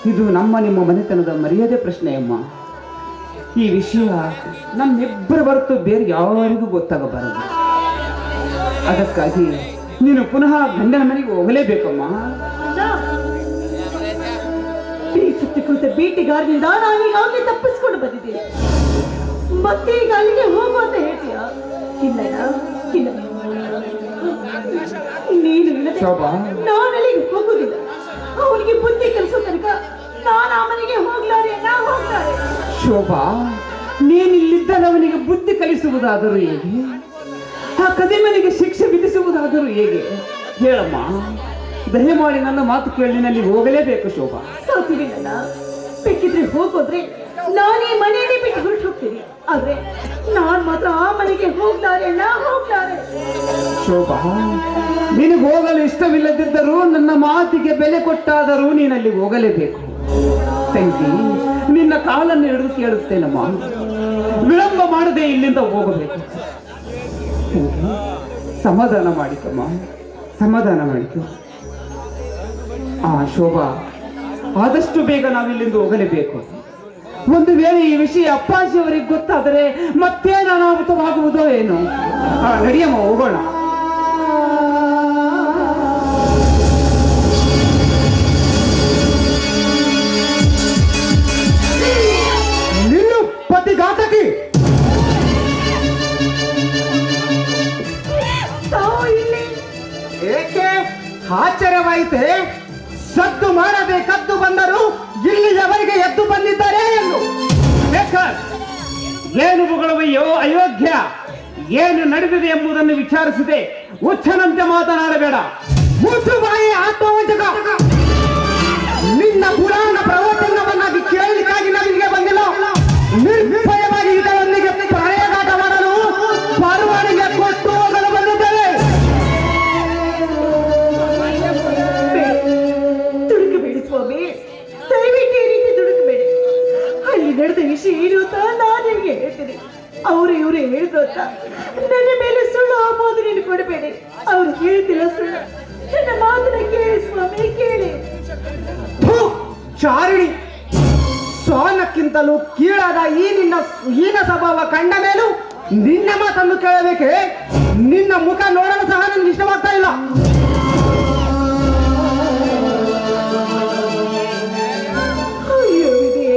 ಇದು ನಿಮ್ಮ ಮನೆತನದ ಮರ್ಯಾದೆ ಪ್ರಶ್ನೆಯಮ್ಮ. ಈ ವಿಷಯ ನಮ್ಮಿಬ್ಬರ ಹೊರತು ಬೇರೆ ಯಾರಿಗೂ ಗೊತ್ತಾಗಬಾರದು. ಅದಕ್ಕಾಗಿ ನೀನು ಪುನಃ ಗಂಡನ ಮನೆಗೆ ಹೋಗಲೇಬೇಕಮ್ಮ. ಸುತ್ತಿ ಕುಳಿತ ಬೇಟೆಗಾರನಿಂದ ನಾನು ಈಗಾಗಲೇ ತಪ್ಪಿಸ್ಕೊಂಡು ಬಂದಿದ್ದೇನೆ. ಮತ್ತೆ ಈಗ ಅಲ್ಲಿಗೆ ಹೋಗು ಅಂತ ಹೇಳ್ತೀಯ? ಇಲ್ಲ ಇಲ್ಲ, ನೀನು ಇಲ್ಲದೆ ನಾನು ಅಲ್ಲಿಗೆ ಹೋಗುದಿಲ್ಲ. ಅವನಿಗೆ ಬುದ್ಧಿ ಕಲಿಸೋ ತನಕ ನಾನು ಆ ಮನೆಗೆ ಹೋಗ್ಲಾರೆ. ಶೋಭಾ, ನೀನಿಲ್ಲಿದ್ದವನಿಗೆ ಬುದ್ಧಿ ಕಲಿಸುವುದಾದರೂ ಹೇಗೆ? ಆ ಕದಿಮನಿಗೆ ಶಿಕ್ಷೆ ವಿಧಿಸುವುದಾದರೂ ಹೇಗೆ? ಹೇಳಮ್ಮ, ದಯಮಾಡಿ ನನ್ನ ಮಾತು ಕೇಳಿ ನಲ್ಲಿ ಹೋಗಲೇಬೇಕು. ಶೋಭಾ, ಸಾಧ್ಯವಿಲ್ಲ. ಬೇಕಿದ್ರೆ ಹೋಗೋದ್ರೆ ನಾನೇ ಮನೆಯನ್ನೇ ಬಿಟ್ಟು ಹೊರಟು ಹೋಗ್ತೀನಿ. ಆದ್ರೆ ನಾನ್ ಮಾತ್ರ ಆ ಮನೆಗೆ ಹೋಗ್ಲಾರೆ. ಶೋಭಾ, ನಿನಗೆ ಹೋಗಲು ಇಷ್ಟವಿಲ್ಲದಿದ್ದರೂ ನನ್ನ ಮಾತಿಗೆ ಬೆಲೆ ಕೊಟ್ಟಾದರೂ ನೀನಲ್ಲಿ ಹೋಗಲೇಬೇಕು. ತಂಗಿ, ನಿನ್ನ ಕಾಲನ್ನು ಹಿಡಿದು ಕೇಳುತ್ತೇನಮ್ಮ, ವಿಳಂಬ ಮಾಡದೆ ಇಲ್ಲಿಂದ ಹೋಗಬೇಕು. ಸಮಾಧಾನ ಮಾಡಿಕಮ್ಮ, ಸಮಾಧಾನ ಮಾಡಿಕೊ. ಶೋಭಾ, ಆದಷ್ಟು ಬೇಗ ನಾವಿಲ್ಲಿಂದ ಹೋಗಲೇಬೇಕು. ಒಂದು ವೇಳೆ ಈ ವಿಷಯ ಅಪ್ಪಾಜಿಯವರಿಗೆ ಗೊತ್ತಾದರೆ ಮತ್ತೇನು ಅನಾಹುತವಾಗುವುದೋ ಏನೋ. ನಡಿಯಮ್ಮ, ಹೋಗೋಣ. ನಿಲ್ಲು ಪತಿಘಾತಕಿ! ಏಕೆ ಆಶ್ಚರ್ಯವಾಯಿತೆ? ಸದ್ದು ಮಾಡದೆ ಕದ್ದು ಬಂದರು, ಇಲ್ಲಿಯವರೆಗೆ ಎದ್ದು ಬಂದಿದ್ದಾರೆ ಎಂದು. ಏನು ಹೊಗಳುವೆಯೋ ಅಯೋಗ್ಯ? ಏನು ನಡೆದಿದೆ ಎಂಬುದನ್ನು ವಿಚಾರಿಸಿದೆ ಹುಚ್ಚನಂತೆ ಮಾತನಾಡಬೇಡ. ಮುಚ್ಚು ಬಾಯಿ ಆತ್ಮವಂಚಕ! ನಿನ್ನ ಪುರಾಣ ಪ್ರವಚನವನ್ನಾಗಿ ಕೇಳಲಿಕ್ಕಾಗಿ ನಾವಿಗೆ ಬಂದಿಲ್ಲ. ನಿರ್ಭಯವಾಗಿ ಇದರೊಂದಿಗೆ ಪ್ರಯಾಗಾಟ ಮಾಡಲು ಪರವಾನಿಗೆ ಕೊಟ್ಟು ಹೋಗಲು ಬಂದಿದ್ದೇವೆ. ದುಡುಕಬೇಡಿ ಸ್ವಾಮಿ, ದಯವಿಟ್ಟು ಈ ರೀತಿ ದುಡುಕಬೇಡಿ. ಅಲ್ಲಿ ನಡೆದ ವಿಷಯ ಏನು ಅಂತ ನಾನು ನಿಮಗೆ ಹೇಳ್ತೀನಿ. ಇವರು ಹೇಳಿದ್ರು ಅಂತ ನನ್ನ ಮೇಲೆ ಸುಳ್ಳು ಆಗೋದು ನೀನು ಕೊಡಬೇಡಿ. ಅವ್ರು ಹೇಳ್ತಿಲ್ಲ ಸುಳ್ಳು. ನನ್ನ ಮಾತನ್ನ ಕೇಳಿ ಸ್ವಾಮಿ, ಕೇಳಿ. ಚಾರಿಣಿ, ಸೋನಕ್ಕಿಂತಲೂ ಕೀಳಾದ ಈ ನಿನ್ನ ಹೀನ ಸ್ವಭಾವ ಕಂಡ ಮೇಲೂ ನಿನ್ನ ಮಾತನ್ನು ಕೇಳಬೇಕೆ? ನಿನ್ನ ಮುಖ ನೋಡಲು ಸಹ ನನಗೆ ಇಷ್ಟವಾಗ್ತಾ ಇಲ್ಲ. ಅಯ್ಯೋ ಇದೆ,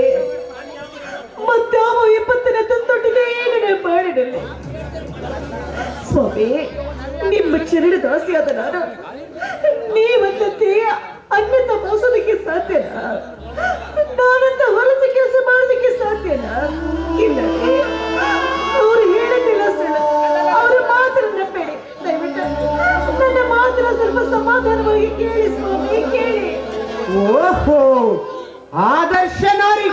ಮತ್ತೆ ಅವ ವಿಪತ್ತಿನ ತಂದೊಡ್ಡಿದೆ ಏನೇ ಮಾಡಿಡಲಿ. ಸ್ವಾಮಿ, ನಿಮ್ಮ ಚರಣ ದಾಸಿಯಾದ ನಾನು ನೀವಂತೆ ಅನ್ನಂತ ಮೋಸೋದಕ್ಕೆ ಸಾಧ್ಯನಾ? ನಾನಂತ ಹೊಲಸ ಕೆಲಸ ಮಾಡೋದಕ್ಕೆ ಸಾಧ್ಯನಾ? ಇಲ್ಲ, ಅವ್ರು ಹೇಳೋದಿಲ್ಲ ಸುಳ್ಳು. ಅವ್ರ ಮಾತ್ರ ನಂಬೇಡಿ. ದಯವಿಟ್ಟು ನನ್ನ ಮಾತ್ರ ಸ್ವಲ್ಪ ಸಮಾಧಾನವಾಗಿ ಕೇಳಿ ಸ್ವಾಮಿ, ಕೇಳಿ. ಓಹೋ, ಆದರ್ಶ ನಾರಿ.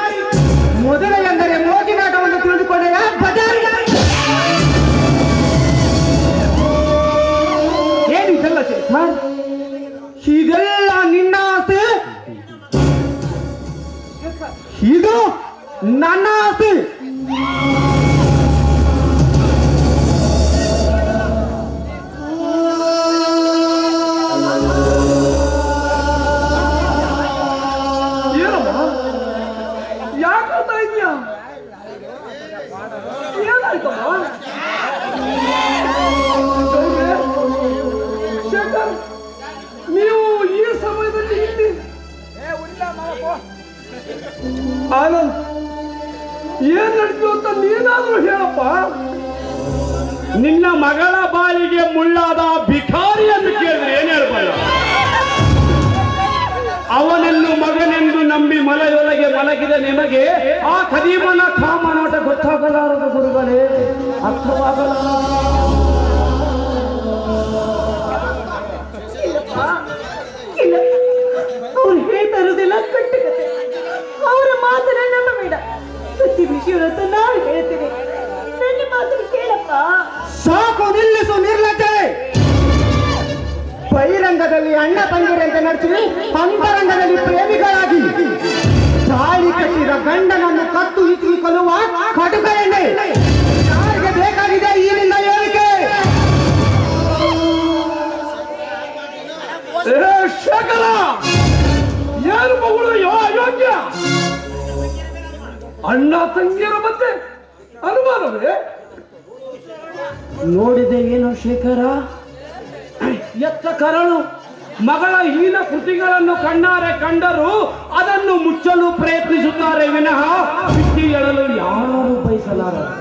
ಮೊದಲ ಎಂದರೆ ಮೋಜಿನಾಟವನ್ನು ತಿಳಿದುಕೊಂಡೆಯ ಬಜಾರಿ. ಏನು ಇದೆಲ್ಲ ಸರ್? ಇದೆಲ್ಲ ನಿನ್ನ ಆಸೆ? ಇದು ನನ್ನ ಆಸೆ. ಯಾಕಂತ ಇದೆಯಾ? ಏನಾಯ್ತಮ್ಮ? ಶೇಖರ್, ನೀವು ಈ ಸಮಯದಲ್ಲಿ ಇಲ್ಲಿ? ಆನಂದ್, ಏನ್ ನಡೀತು ಅಂತ ನೀನಾದ್ರೂ ಹೇಳಪ್ಪ. ನಿನ್ನ ಮಗಳ ಬಾಯಿಗೆ ಮುಳ್ಳಾದ ಭಿಕಾರಿ ಎಂದು ಕೇಳಿದ್ರೆ ಏನ್ ಹೇಳ್ಬಲ್ಲ? ಅವನನ್ನು ಮಗನೆಂದು ನಂಬಿ ಮಲೆಯೊಳಗೆ ಮಲಗಿದ ನಿಮಗೆ ಆ ಕದೀಮನ ಕಾಮನಾಟ ಗೊತ್ತಾಗಲಾರದ ಗುರುಗಳೇ, ಅರ್ಥವಾಗಲ್ಲ. ಇಲ್ಲ, ಅವ್ರು ಹೇಳ್ತಾ ಇರೋದೆಲ್ಲ ಕಟ್ಟುಕತೆ. ಅವರ ಮಾತನ್ನ ನಂಬಬೇಡ. ಸತ್ಯ ವಿಷಯವಂತ ನಾನು ಹೇಳ್ತೀನಿ. ನನ್ನ ಮಾತನ್ನು ಕೇಳಪ್ಪ. ಸಾಕು, ನಿಲ್ಲಿಸು ನಿರ್ಲಜ್ಜೆ. ಬಹಿರಂಗ ಬಹಿರಂಗದಲ್ಲಿ ಅಣ್ಣ ತಂಗಿರಂತೆ ನಡೆಸಿ ಅಂತರಂಗದಲ್ಲಿ ಪ್ರೇಮಿಗಳಾಗಿ ತಾಳಿ ಕಟ್ಟಿದ ಗಂಡನನ್ನು ಕತ್ತು ಇಚ್ಚಿ ಕೊಲ್ಲುವ ಕಟುಕ ಎಣ್ಣೆ ಯಾರಿಗೆ ಬೇಕಾಗಿದೆ ಈ ನಿನ್ನ ಹೇಳಿಕೆ? ಶಕಲ ಯಾರು ಮಗಳು ಅಯೋಗ್ಯ ಅಣ್ಣ ತಂಗಿಯರ ಮತ್ತೆ ಅನುಮಾನವೇ? ನೋಡಿದೆ ಏನು ಶೇಖರ? ಎತ್ತ ಕರಳು ಮಗಳ ಹೀನ ಕೃತಿಗಳನ್ನು ಕಣ್ಣಾರೆ ಕಂಡರೂ ಅದನ್ನು ಮುಚ್ಚಲು ಪ್ರಯತ್ನಿಸುತ್ತಾರೆ ವಿನಃ ಬಿಚ್ಚಿ ಹೇಳಲು ಯಾರು ಬಯಸಲಾರರು.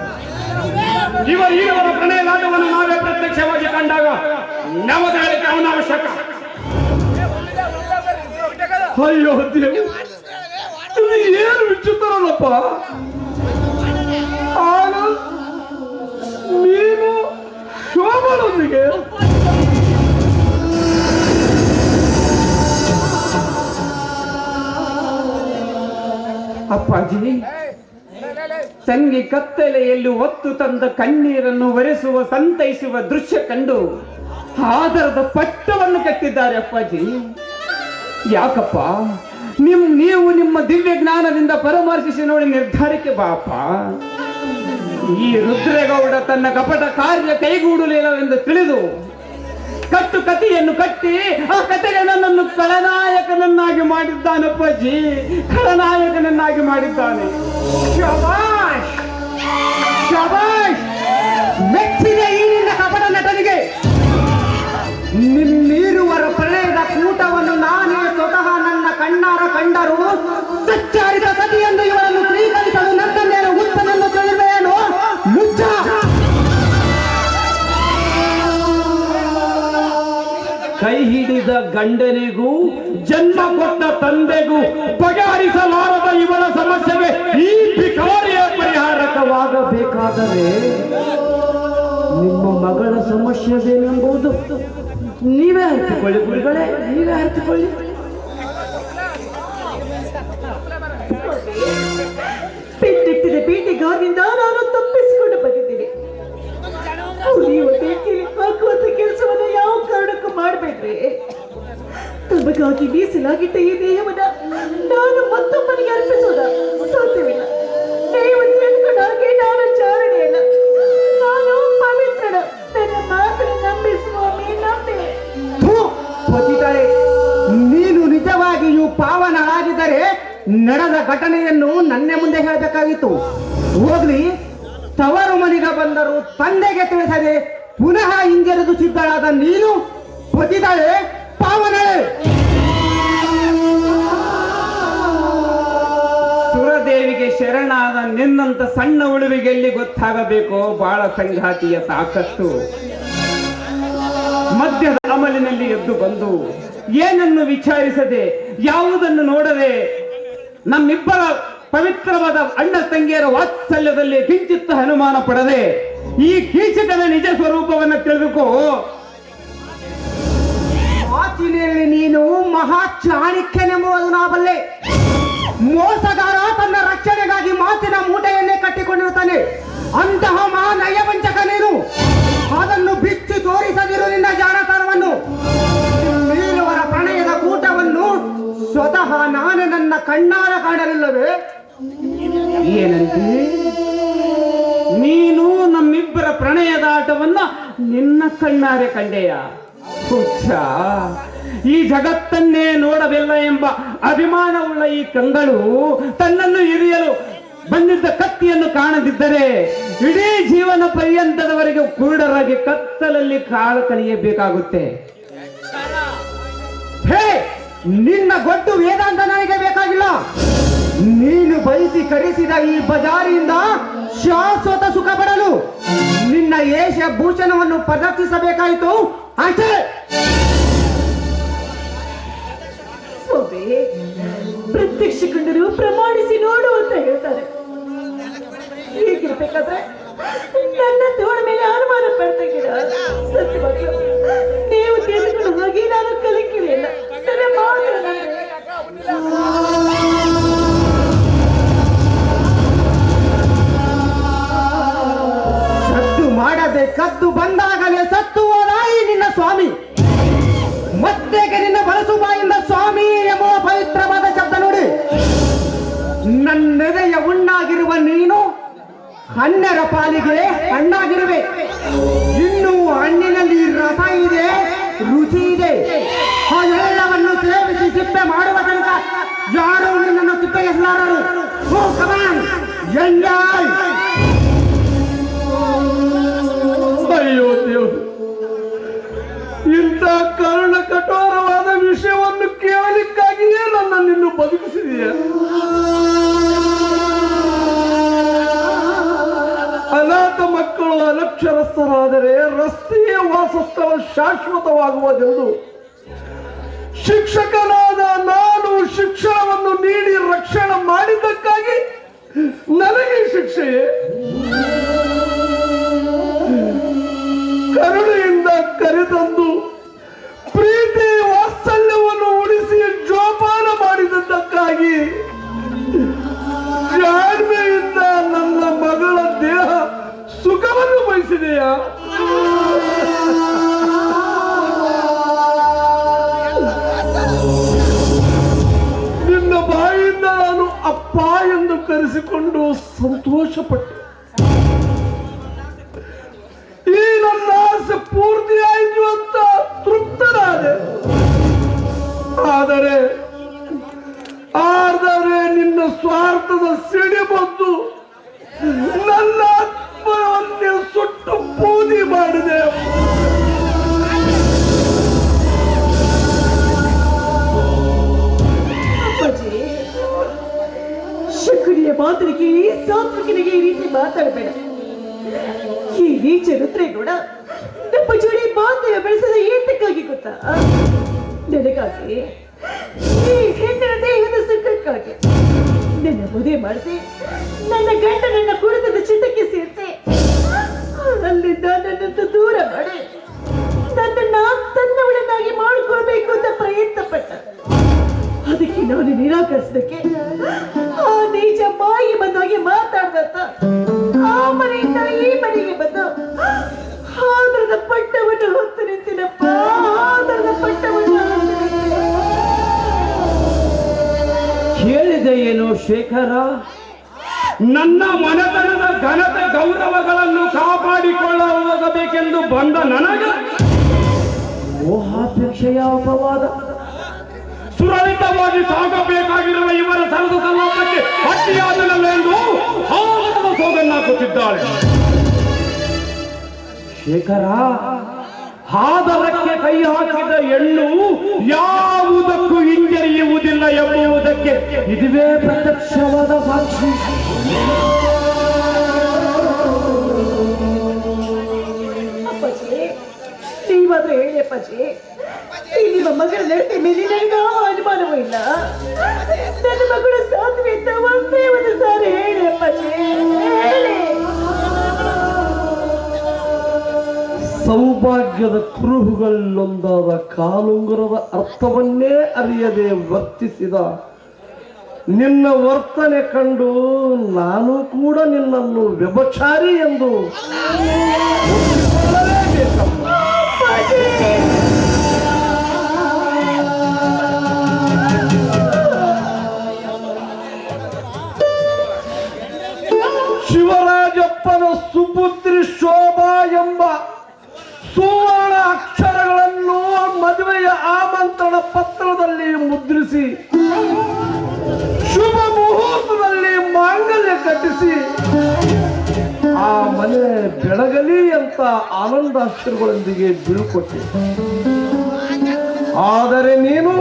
ಇವರ ಪ್ರಣಯಲಾಟವನ್ನು ನಾವೇ ಪ್ರತ್ಯಕ್ಷವಾಗಿ ಕಂಡಾಗ ನವದಾಳಿಕೆ ಅವನ ಅವಶ್ಯಕ. ಅಯ್ಯೋ ದೇವಿ, ಏನು ವಿಚಿತ್ರಲ್ಲಪ್ಪ. ನೀನು ಶೋಭನೊಂದಿಗೆ ಅಪ್ಪಾಜಿ, ತಂಗಿ ಕತ್ತಲೆಯಲ್ಲಿ ಒತ್ತು ತಂದ ಕಣ್ಣೀರನ್ನು ಒರೆಸುವ ಸಂತೈಸುವ ದೃಶ್ಯ ಕಂಡು ಆದರದ ಪಟ್ಟವನ್ನು ಕಟ್ಟಿದ್ದಾರೆ ಅಪ್ಪಾಜಿ. ಯಾಕಪ್ಪ? ನೀವು ನಿಮ್ಮ ದಿವ್ಯ ಜ್ಞಾನದಿಂದ ಪರಾಮರ್ಶಿಸಿ ನೋಡಿ ನಿರ್ಧಾರಕ್ಕೆ ಬಾಪ. ಈ ರುದ್ರೇಗೌಡ ತನ್ನ ಕಪಟ ಕಾರ್ಯ ಕೈಗೂಡಲಿಲ್ಲವೆಂದು ತಿಳಿದು ಕಟ್ಟು ಕಥೆಯನ್ನು ಕಟ್ಟಿ ಆ ಕಥೆಗೆ ನನ್ನನ್ನು ಖಳನಾಯಕನನ್ನಾಗಿ ಮಾಡಿದ್ದಾನಪ್ಪಾಜಿ, ಖಳನಾಯಕನನ್ನಾಗಿ ಮಾಡಿದ್ದಾನೆ. ಶಬಾಷ್ ಶಬಾಷ್, ಮೆಚ್ಚಿದೆ ಈ ನಿನ್ನ ಕಪಟ ನಟನಿಗೆ. ನಿಮ್ಮೀರುವರ ಪ್ರಣಯದ ಕೂಟವನ್ನು ನಾನೇ ಸ್ವತಃ ನನ್ನ ಕಣ್ಣಾರ ಕಂಡರು ಸಚ್ಚಾರಿತ ಸತಿಯೆಂದು ಇವರನ್ನು ಸ್ವೀಕರಿಸಲು ನನ್ನನ್ನೇನು ಹುಚ್ಚನನ್ನು ತಿಳಿದೇನು ಮುಚ್ಚ. ಕೈ ಹಿಡಿದ ಗಂಡನಿಗೂ ಜನ್ಮ ಕೊಟ್ಟ ತಂದೆಗೂ ಬಗೆಹರಿಸಲಾರದ ಇವಳ ಸಮಸ್ಯೆಗೆ ಈ ಭಿಕಾರಿಯ ಪರಿಹಾರಕವಾಗಬೇಕಾದರೆ ನಿಮ್ಮ ಮಗಳ ಸಮಸ್ಯೆದೇನೆಂಬುದು ನೀವೇ ಅರಿತುಕೊಳ್ಳಿ ಗುರುಗಳೇ, ನೀವೇ ಅರಿತುಕೊಳ್ಳಿ. ಪೆಟ್ಟಿಟ್ಟಿದ ಪೀಠಿಗಾಗಿಂದ ನಾನು ತಪ್ಪಿಸಿಕೊಂಡು ಬಂದಿದ್ದೀನಿ. ಉಳಿಯುವ ಬೆಂಕಿಲಿ ಹಾಕುವಂತ ಕೆಲಸವನ್ನ ಯಾವ ಕಾರಣಕ್ಕೂ ಮಾಡಬೇಡ್ರಿ. ತಮಗಾಗಿ ಮೀಸಲಾಗಿಟ್ಟ ಈ ದೇಹವನ್ನ ನಾನು ಮತ್ತೊಬ್ಬನಿಗೆ ಅರ್ಪಿಸೋದ ಸಾಧ್ಯವಿಲ್ಲ. ನೀವು ತಿಳ್ಕೊಂಡಾಗೆ ನಾನು ಚಾರಣೆಯಲ್ಲ, ನಾನು ಪವಿತ್ರನ. ನನ್ನ ಮಾತನ್ನು ನಂಬಿ ಸ್ವಾಮಿ, ನಂಬಿ. ಪತಿಗಳೇ, ನೀನು ನಿಜವಾಗಿಯೂ ಪಾವನಳಾಗಿದ್ದರೆ ನಡೆದ ಘಟನೆಯನ್ನು ನನ್ನ ಮುಂದೆ ಹೇಳಬೇಕಾಗಿತ್ತು. ಹೋಗ್ಲಿ, ತವರು ಮನೆಗೆ ಬಂದರು ತಂದೆಗೆ ತಿಳಿಸದೆ ಪುನಃ ಹಿಂಜರಿದು ಸಿದ್ಧಳಾದ ನೀನು ಪತಿಗಳೇ ಪಾವನಳೆ. ಸುರದೇವಿಗೆ ಶರಣಾದ ನಿನ್ನಂತ ಸಣ್ಣ ಉಳುವಿಗೆ ಎಲ್ಲಿ ಗೊತ್ತಾಗಬೇಕು ಬಾಳ ಸಂಗಾತಿಯ ತಾಕತ್ತು. ಮಧ್ಯದ ಅಮಲಿನಲ್ಲಿ ಎದ್ದು ಬಂದು ಏನನ್ನು ವಿಚಾರಿಸದೆ ಯಾವುದನ್ನು ನೋಡದೆ ನಮ್ಮಿಬ್ಬರ ಪವಿತ್ರವಾದ ಅಣ್ಣ ತಂಗಿಯರ ವಾತ್ಸಲ್ಯದಲ್ಲಿ ಕಿಂಚಿತ್ತ ಅನುಮಾನ ಪಡದೆ ಈ ಕೀಚಕನ ನಿಜ ಸ್ವರೂಪವನ್ನು ತಿಳಿದುಕೋ. ಮಾತಿನಲ್ಲಿ ನೀನು ಮಹಾ ಚಾಣಕ್ಯನೆಂಬುದು ನಾ ಬಲ್ಲೆ. ಮೋಸಗಾರ ತನ್ನ ರಕ್ಷಣೆಗಾಗಿ ಮಾತಿನ ಮೂಟೆಯನ್ನೇ ಕಟ್ಟಿಕೊಂಡಿರುತ್ತಾನೆ. ಅಂತಹ ಮಹಾ ನಯವಂಚಕ ನೀನು. ಅದನ್ನು ಬಿಚ್ಚಿ ತೋರಿಸದಿರು ನಿನ್ನ ಜಾಣತನವನ್ನು. ನೀರುವರ ಪ್ರಣಯದ ಕೂಟವನ್ನು ಸ್ವತಃ ನಾನು ನನ್ನ ಕಣ್ಣಾರ ಕಾಣಲಿಲ್ಲವೇ? ಏನಂತೆ? ನೀನು ನಮ್ಮಿಬ್ಬರ ಪ್ರಣಯದ ಆಟವನ್ನ ನಿನ್ನ ಕಣ್ಣಾರೆ ಕಂಡೆಯ? ಹುಚ್ಚ, ಈ ಜಗತ್ತನ್ನೇ ನೋಡಬಲ್ಲ ಎಂಬ ಅಭಿಮಾನವುಳ್ಳ ಈ ಕಂಗಳು ತನ್ನನ್ನು ಹಿರಿಯಲು ಬಂದಿದ್ದ ಕತ್ತಿಯನ್ನು ಕಾಣದಿದ್ದರೆ ಇಡೀ ಜೀವನ ಪರ್ಯಂತದವರೆಗೆ ಕುರುಡರಾಗಿ ಕತ್ತಲಲ್ಲಿ ಕಾಳು ಕಳೆಯಬೇಕಾಗುತ್ತೆ. ಹೇ, ನಿನ್ನ ಗೊತ್ತು ವೇದಾಂತ ನನಗೆ ಬೇಕಾಗಿಲ್ಲ. ನೀನು ಬಯಸಿ ಕರೆಸಿದ ಈ ಬಜಾರಿಯಿಂದ ಶಾಶ್ವತ ಸುಖ ಪಡಲು ನಿನ್ನ ಯೇಷ ಭೂಷಣವನ್ನು ಪ್ರದರ್ಶಿಸಬೇಕಾಯಿತು ಅಷ್ಟೇ. ಪ್ರತ್ಯಕ್ಷ ಕಂಡರು ಪ್ರಮಾಣಿಸಿ ನೋಡು ಅಂತ ಹೇಳ್ತಾರೆ. ಹೀಗಿರ್ಬೇಕಾದ್ರೆ ನನ್ನ ತೋಳ ಮೇಲೆ ಅನುಮಾನ ಪಡ್ತಾಗಿರ ಸತ್ಯವಾಗಿ ನೀವು ತಿಳಿದುಕೊಂಡು ಹೋಗಿ ನಾನು ಕಲಿಕಿಲ್ಲ. ನನ್ನ ಮಾತು ಸದ್ದು ಮಾಡದೆ ಕದ್ದು ಬಂದಾಗಲೇ ಸತ್ತು ಹೋದಾಯಿ ನಿನ್ನ ಸ್ವಾಮಿ. ಮತ್ತೆ ಹಣ್ಣರ ಪಾಲಿಗೆ ಹಣ್ಣಾಗಿರುವೆ. ಇನ್ನು ಹಣ್ಣಿನಲ್ಲಿ ರಸ ಇದೆ, ರುಚಿ ಇದೆ. ಎಲ್ಲವನ್ನು ಸೇವಿಸಿ ಸಿಪ್ಪೆ ಮಾಡುವ ತನಕ ಯಾರು ನಿನ್ನನ್ನು ಕಿತ್ತೊಗೆಸಲಾರರು. ಅಯ್ಯೋ ದೇವರು, ಇಂಥ ಕರುಣ ಕಠೋರವಾದ ವಿಷಯವನ್ನು ಕೇಳಲಿಕ್ಕಾಗಿಯೇ ನನ್ನನ್ನು ಬದುಕಿಸಿದೆಯ. ಅನಾಥ ಮಕ್ಕಳು ಅನಕ್ಷರಸ್ಥರಾದರೆ ರಸ್ತೆಯ ವಾಸಸ್ಥಳ ಶಾಶ್ವತವಾಗುವುದೆಂದು ಶಿಕ್ಷಕನಾದ ನಾನು ಶಿಕ್ಷಣವನ್ನು ನೀಡಿ ರಕ್ಷಣೆ ಮಾಡಿದ್ದಕ್ಕಾಗಿ ನನಗೆ ಶಿಕ್ಷೆಯೇ? ಕರುಣೆಯಿಂದ ಕರೆತಂದು ಪ್ರೀತಿ ವಾತ್ಸಲ್ಯವನ್ನು ಉಳಿಸಿ ಜೋಪಾನ ಮಾಡಿದ್ದಕ್ಕಾಗಿ ಜಾಣ್ಮೆಯಿಂದ ನನ್ನ ಮಗಳ ದೇಹ ಸುಖವನ್ನು ಬಯಸಿದೆಯಾ? ನಿನ್ನ ಬಾಯಿಂದ ನಾನು ಅಪ್ಪ ಎಂದು ಕರೆಸಿಕೊಂಡು ಸಂತೋಷಪಟ್ಟೆ. ಈ ನನ್ನ ಆಸೆ ಪೂರ್ತಿಯಾಯಿತು ಅಂತ ತೃಪ್ತನಾದೆ. ಆದರೆ ನಿನ್ನ ಸ್ವಾರ್ಥದ ಸಿಡಿ ಬಂದು ನನ್ನ ಆತ್ಮವನ್ನೇ ಸುಟ್ಟು ಬೂದಿ ಮಾಡಿದೆ. ಅಪ್ಪಾಜಿ, ಶಕುನಿಯ ಮಾತನಿಗೆ ಸಾತ್ವಿಕನಿಗೆ ಈ ರೀತಿ ಮಾತಾಡಬೇಡ. ಈ ನೀಚ ರುದ್ರೇಗೌಡ ನಮ್ಮ ಜೋಡಿ ಬಾಂಧವ್ಯ ಬೆಳೆಸದ ಏತಕ್ಕಾಗಿ ಗೊತ್ತಾ? ನನಗಾಗಿ, ಈ ಹೆಣ್ಣಿನ ದೇಹದ ಸುಖಕ್ಕಾಗಿ ನನ್ನ ಮದುವೆ ಮಾಡಿಸಿ ನನ್ನ ಗಂಡನನ್ನ ಕುಡಿತದ ಚಿಟ್ಟಕ್ಕೆ ಸೇರಿಸಿ ಅಲ್ಲಿಂದ ನನ್ನನ್ನು ದೂರ ಮಾಡಿ ನನ್ನನ್ನ ತನ್ನವಳನ್ನಾಗಿ ಮಾಡಿಕೊಳ್ಬೇಕು ಅಂತ ಪ್ರಯತ್ನ ಪಟ್ಟ. ಅದಕ್ಕೆ ನಾನು ನಿರಾಕರಿಸಿದಕ್ಕೆ ಆ ನೀಚ ಬಾಯಿ ಬಂದಾಗೆ ಮಾತಾಡ್ದಂತ ಆ ಮನೆಯಿಂದ ಈ ಮನೆಗೆ ಬಂದು ಆದರದ ಪಟ್ಟವನ್ನು ಹೊತ್ತು ನಿಂತಿನಪ್ಪ. ಆದರದ ಪಟ್ಟವನ್ನು ಕೇಳಿದೆ ಏನು ಶೇಖರ? ನನ್ನ ಮನೆತನದ ಘನತೆ ಗೌರವಗಳನ್ನು ಕಾಪಾಡಿಕೊಳ್ಳಬೇಕೆಂದು ಬಂದ ನನಗೆ ಮೋಹಾಪೇಕ್ಷೆಯ ಅಪವಾದ. ಸುರಳಿತವಾಗಿ ಸಾಗಬೇಕಾಗಿರುವ ಇವರ ಸರಸ ಸಂಲಾಪಕ್ಕೆ ಅಡ್ಡಿಯಾದನೆಂದು ಆನಂದದ ಸೋಗನ್ನಾಕುತ್ತಿದ್ದಾಳೆ. ಶೇಖರ, ಆದರಕ್ಕೆ ಕೈ ಹಾಕಿದ ಹೆಣ್ಣು ಯಾವುದಕ್ಕೂ ಹಿಂಜರಿಯುವುದಿಲ್ಲ ಎಂಬುದಕ್ಕೆ ಇದುವೇ ಪ್ರತ್ಯಕ್ಷವಾದ ಸಾಕ್ಷಿ. ಅಪ್ಪಾಜಿ, ನೀವಾದ್ರೂ ಹೇಳಿ ಅಪ್ಪಾಜಿ, ಈ ನಿಮ್ಮ ಮಗಳ ನಡತೆ ಮೇಲೆ ನನಗೆ ಯಾವ ಅನುಮಾನವೂ ಇಲ್ಲ. ನನ್ನ ಮಗಳು ಸಾಧ್ವಿ ಅಂತ ಒಂದೇ ಒಂದು ಸಾರಿ ಹೇಳಿ ಅಪ್ಪಾಜಿ, ಹೇಳಿ. ಸೌಭಾಗ್ಯದ ಕುರುಹುಗಳಲ್ಲೊಂದಾದ ಕಾಲುಂಗುರದ ಅರ್ಥವನ್ನೇ ಅರಿಯದೆ ವರ್ತಿಸಿದ ನಿನ್ನ ವರ್ತನೆ ಕಂಡು ನಾನು ಕೂಡ ನಿನ್ನನ್ನು ವ್ಯಭಿಚಾರಿ ಎಂದು ಒಪ್ಪಿಕೊಳ್ಳಲೇಬೇಕಮ್ಮ. ಶಿವರಾಜಪ್ಪನ ಸುಪುತ್ರಿ ಶೋಭಾ ಎಂಬ ಸುವರ್ಣ ಅಕ್ಷರಗಳನ್ನು ಮದುವೆಯ ಆಮಂತ್ರಣ ಪತ್ರದಲ್ಲಿ ಮುದ್ರಿಸಿ ಶುಭ ಮುಹೂರ್ತದಲ್ಲಿ ಮಾಂಗಲ್ಯ ಕಟ್ಟಿಸಿ ಆ ಮನೆ ಬೆಳಗಲಿ ಅಂತ ಆನಂದಾಶ್ರಗಳೊಂದಿಗೆ ಬೀಳ್ಕೊಟ್ಟೆ. ಆದರೆ ನೀನು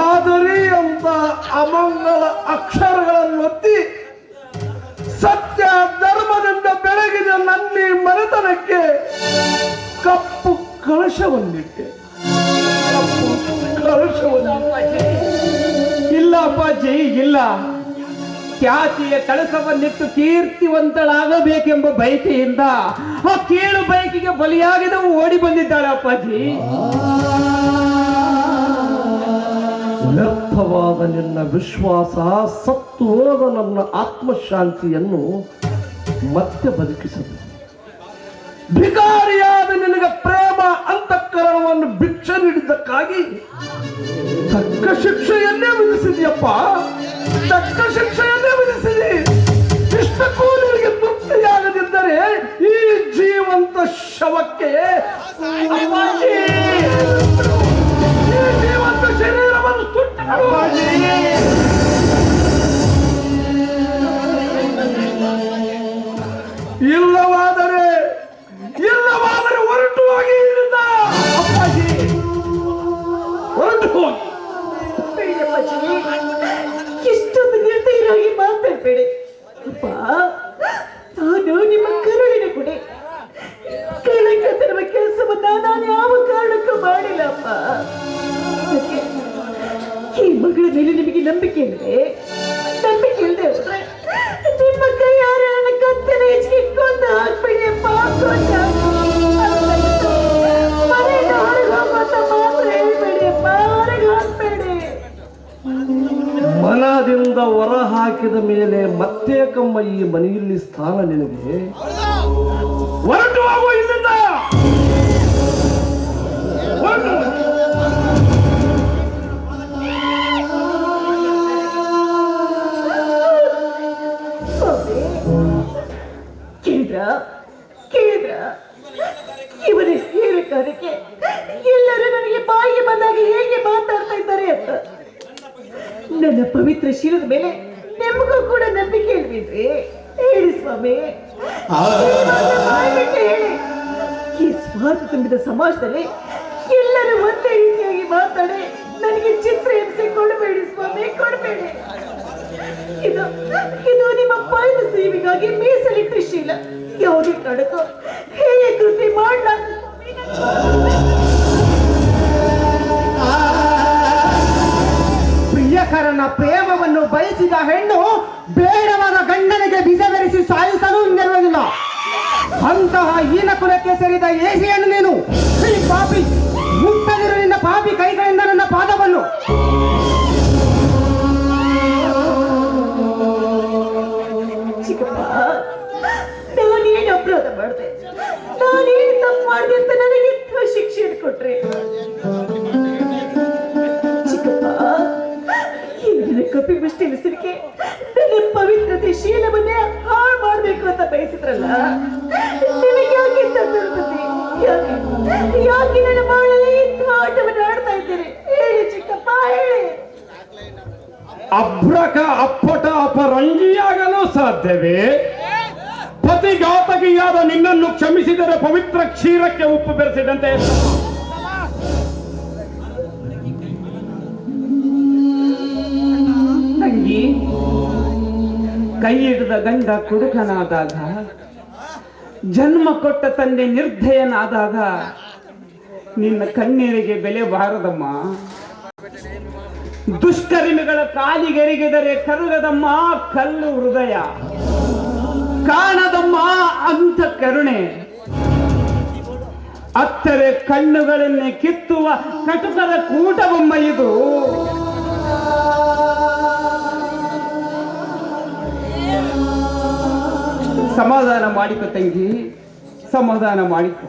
ಆದರಿ ಅಂತ ಅಮಂಗಲ ಅಕ್ಷರಗಳನ್ನು ಒತ್ತಿ ಸತ್ಯ ಧರ್ಮದಿಂದ ಬೆಳಗಿದ ನನ್ನಿ ಮನೆತನಕ್ಕೆ ಕಪ್ಪು ಕಳಶವನ್ನಿಟ್ಟೆ. ಇಲ್ಲ ಅಪ್ಪಾಜಿ, ಇಲ್ಲ. ಖ್ಯಾತಿಯ ಕಳಸವನ್ನಿಟ್ಟು ಕೀರ್ತಿವಂತಳಾಗಬೇಕೆಂಬ ಬಯಕೆಯಿಂದ ಆ ಕೀಳು ಬಯಕೆಗೆ ಬಲಿಯಾಗಿದವು ಓಡಿ ಬಂದಿದ್ದಾಳೆ ಅಪ್ಪಾಜಿ. ವ್ಯರ್ಥವಾದ ನಿನ್ನ ವಿಶ್ವಾಸ ಸತ್ತು ಹೋದ ನನ್ನ ಆತ್ಮಶಾಂತಿಯನ್ನು ಮತ್ತೆ ಬದುಕಿಸದು. ಭಿಕಾರಿಯಾದ ನಿನಗೆ ಪ್ರೇಮ ಅಂತಃಕರಣವನ್ನು ಭಿಕ್ಷೆ ನೀಡಿದ್ದಕ್ಕಾಗಿ ತಕ್ಕ ಶಿಕ್ಷೆಯನ್ನೇ ವಿಧಿಸಿದ್ಯಪ್ಪ, ತಕ್ಕ ಶಿಕ್ಷೆಯನ್ನೇ ವಿಧಿಸಿ. ಮಾಡಬೇಡಿ ಅಪ್ಪ. ನಾನು ನಿಮ್ಮ ಕರುಳಿನ ಗುಡಿ. ಕಳಂಕ ತರುವ ಕೆಲಸವನ್ನ ನಾನು ಯಾವ ಕಾರಣಕ್ಕೂ ಮಾಡಿಲ್ಲಪ್ಪ. ಅದಕ್ಕೆ ಈ ಮಗಳ ಮೇಲೆ ನಿಮಗೆ ನಂಬಿಕೆ ಇಲ್ಲದೆ ಹೋದ್ರೆ ನಿಮ್ಮ ಕೈಯಾರ ನನ್ನ ಕತ್ತಲೆ ಹೆಚ್ಚಿಗೆ ಕೊಂದು ಹಾಕ್ಬೇಡಿ ಅಪ್ಪ. ಮನೆಯಿಂದ ಹೊರಗೆ ಹೋಗುವಂತ ಮಾತ್ರ ಹೇಳ್ಬೇಡಿ ಅಪ್ಪ, ಹೊರಗೆ ಹಾಕ್ಬೇಡಿ. ಮನದಿಂದ ಹೊರ ಹಾಕಿದ ಮೇಲೆ ಮತ್ತೆ ಕಮ್ಮ ಈ ಮನೆಯಲ್ಲಿ ಸ್ಥಾನ ನಿನಗೆ? ಹೊರಟು ಹೋಗು ಇಲ್ಲಿಂದ. ಹೊರಟು. ಕೇಳಿದ್ರ ಇವನ ಹೇಳಕ್ಕೆ ಎಲ್ಲರೂ ನನಗೆ ಬಾಯಿಗೆ ಬಂದಾಗ ಹೇಗೆ ಮಾತಾಡ್ತಾ ಇದ್ದಾರೆ ಅಂತ. ನನ್ನ ಪವಿತ್ರ ಶೀಲದ ಮೇಲೆ ನಿಮಗೂ ಕೂಡ ನಂಬಿಕೆ ಇಲ್ವೇನ್ರಿ? ಹೇಳಿ ಸ್ವಾಮಿ, ಹೇಳಿ. ಈ ಸ್ವಾರ್ಥ ತುಂಬಿದ ಸಮಾಜದಲ್ಲಿ ಎಲ್ಲರೂ ಒಂದೇ ರೀತಿಯಾಗಿ ಮಾತಾಡಿ ನನಗೆ ಚಿತ್ರ ಹಿಂಸೆ ಕೊಡಬೇಡಿ ಸ್ವಾಮಿ, ಕೊಡಬೇಡಿ. ಇದು ನಿಮ್ಮ ಪಾಯದ ಸೇವೆಗಾಗಿ ಮೀಸಲಿಟ್ಟ ಶೀಲ. ಯಾವುದೇ ಕಾರಣಕ್ಕೂ ಹೇಗೆ ಕೃತಿ ಮಾಡಲಾಗ. ಪ್ರಿಯಕರನ ಪ್ರೇಮವನ್ನು ಬಯಸಿದ ಹೆಣ್ಣು ಬೇಡವಾದ ಗಂಡನಿಗೆ ಬಿಸಬೆರೆಸಿ ಸಾಯಿಸಲು ಹಿಂದಿರುವುದಿಲ್ಲ. ಅಂತಹ ಹೀನ ಕುಲಕ್ಕೆ ಸೇರಿದ ಏಸಿಯನ್ನು ನೀನು ಈ ಪಾಪಿ, ಮುಟ್ಟದಿರು ನಿನ್ನ ಪಾಪಿ ಕೈಗಳಿಂದ ನನ್ನ ಪಾದವನ್ನು. ಚಿಕ್ಕಪ್ಪ, ನಾನೇನು ಅಪರಾಧ ಮಾಡಿದೆ, ನಾನೇನು ತಪ್ಪು ಮಾಡಿದೆ ಅಂತ ನನಗೆ ಶಿಕ್ಷೆ ಕೊಟ್ರೆ? ಚಿಕ್ಕಪ್ಪ, ನನ್ನ ಕಪಿಮುಷ್ಟಿ ಹೆಸರಿಗೆ ನನ್ನ ಪವಿತ್ರತೆ ಶೀಲವನ್ನೇ ಹಾಳು ಮಾಡಬೇಕು ಅಂತ ಬಯಸಿದ್ರಲ್ಲ, ನಿಮಗೆ ಯಾಕೆ ದುರ್ಬುದ್ಧಿ? ಯಾಕೆ ನನ್ನ ಬಾಳಲ್ಲಿ ಇಂಥ ಆಟವನ್ನು ಆಡ್ತಾ ಇದ್ದೀರಿ? ಹೇಳಿ ಚಿಕ್ಕಪ್ಪ, ಹೇಳಿ. ಅಭ್ರಕ ಅಪ್ಪಟ ಅಪರಂಜಿಯಾಗಲು ಸಾಧ್ಯವೇ? ಪತಿಘಾತಕಿಯಾದ ನಿನ್ನನ್ನು ಕ್ಷಮಿಸಿದರೆ ಪವಿತ್ರ ಕ್ಷೀರಕ್ಕೆ ಉಪ್ಪು ಬೆರೆಸಿದಂತೆ. ತಂಗಿ, ಕೈ ಹಿಡಿದ ಗಂಡ ಕುಡುಕನಾದಾಗ, ಜನ್ಮ ಕೊಟ್ಟ ತಂದೆ ನಿರ್ದಯನಾದಾಗ ನಿನ್ನ ಕಣ್ಣೀರಿಗೆ ಬೆಲೆ ಬಾರದಮ್ಮ. ದುಷ್ಕರ್ಮಿಗಳ ಕಾಲಿಗೆರಿಗಿದರೆ ಕರುಗದಮ್ಮ ಕಲ್ಲು ಹೃದಯ, ಕಾಣದಮ್ಮ ಅಂತ ಕರುಣೆ. ಅತ್ತರೆ ಕಣ್ಣುಗಳನ್ನೇ ಕಿತ್ತುವ ಕಟುಕರ ಕೂಟವಮ್ಮ ಇದು. ಸಮಾಧಾನ ಮಾಡಿಕೊ ತಂಗಿ, ಸಮಾಧಾನ ಮಾಡಿಕೊ.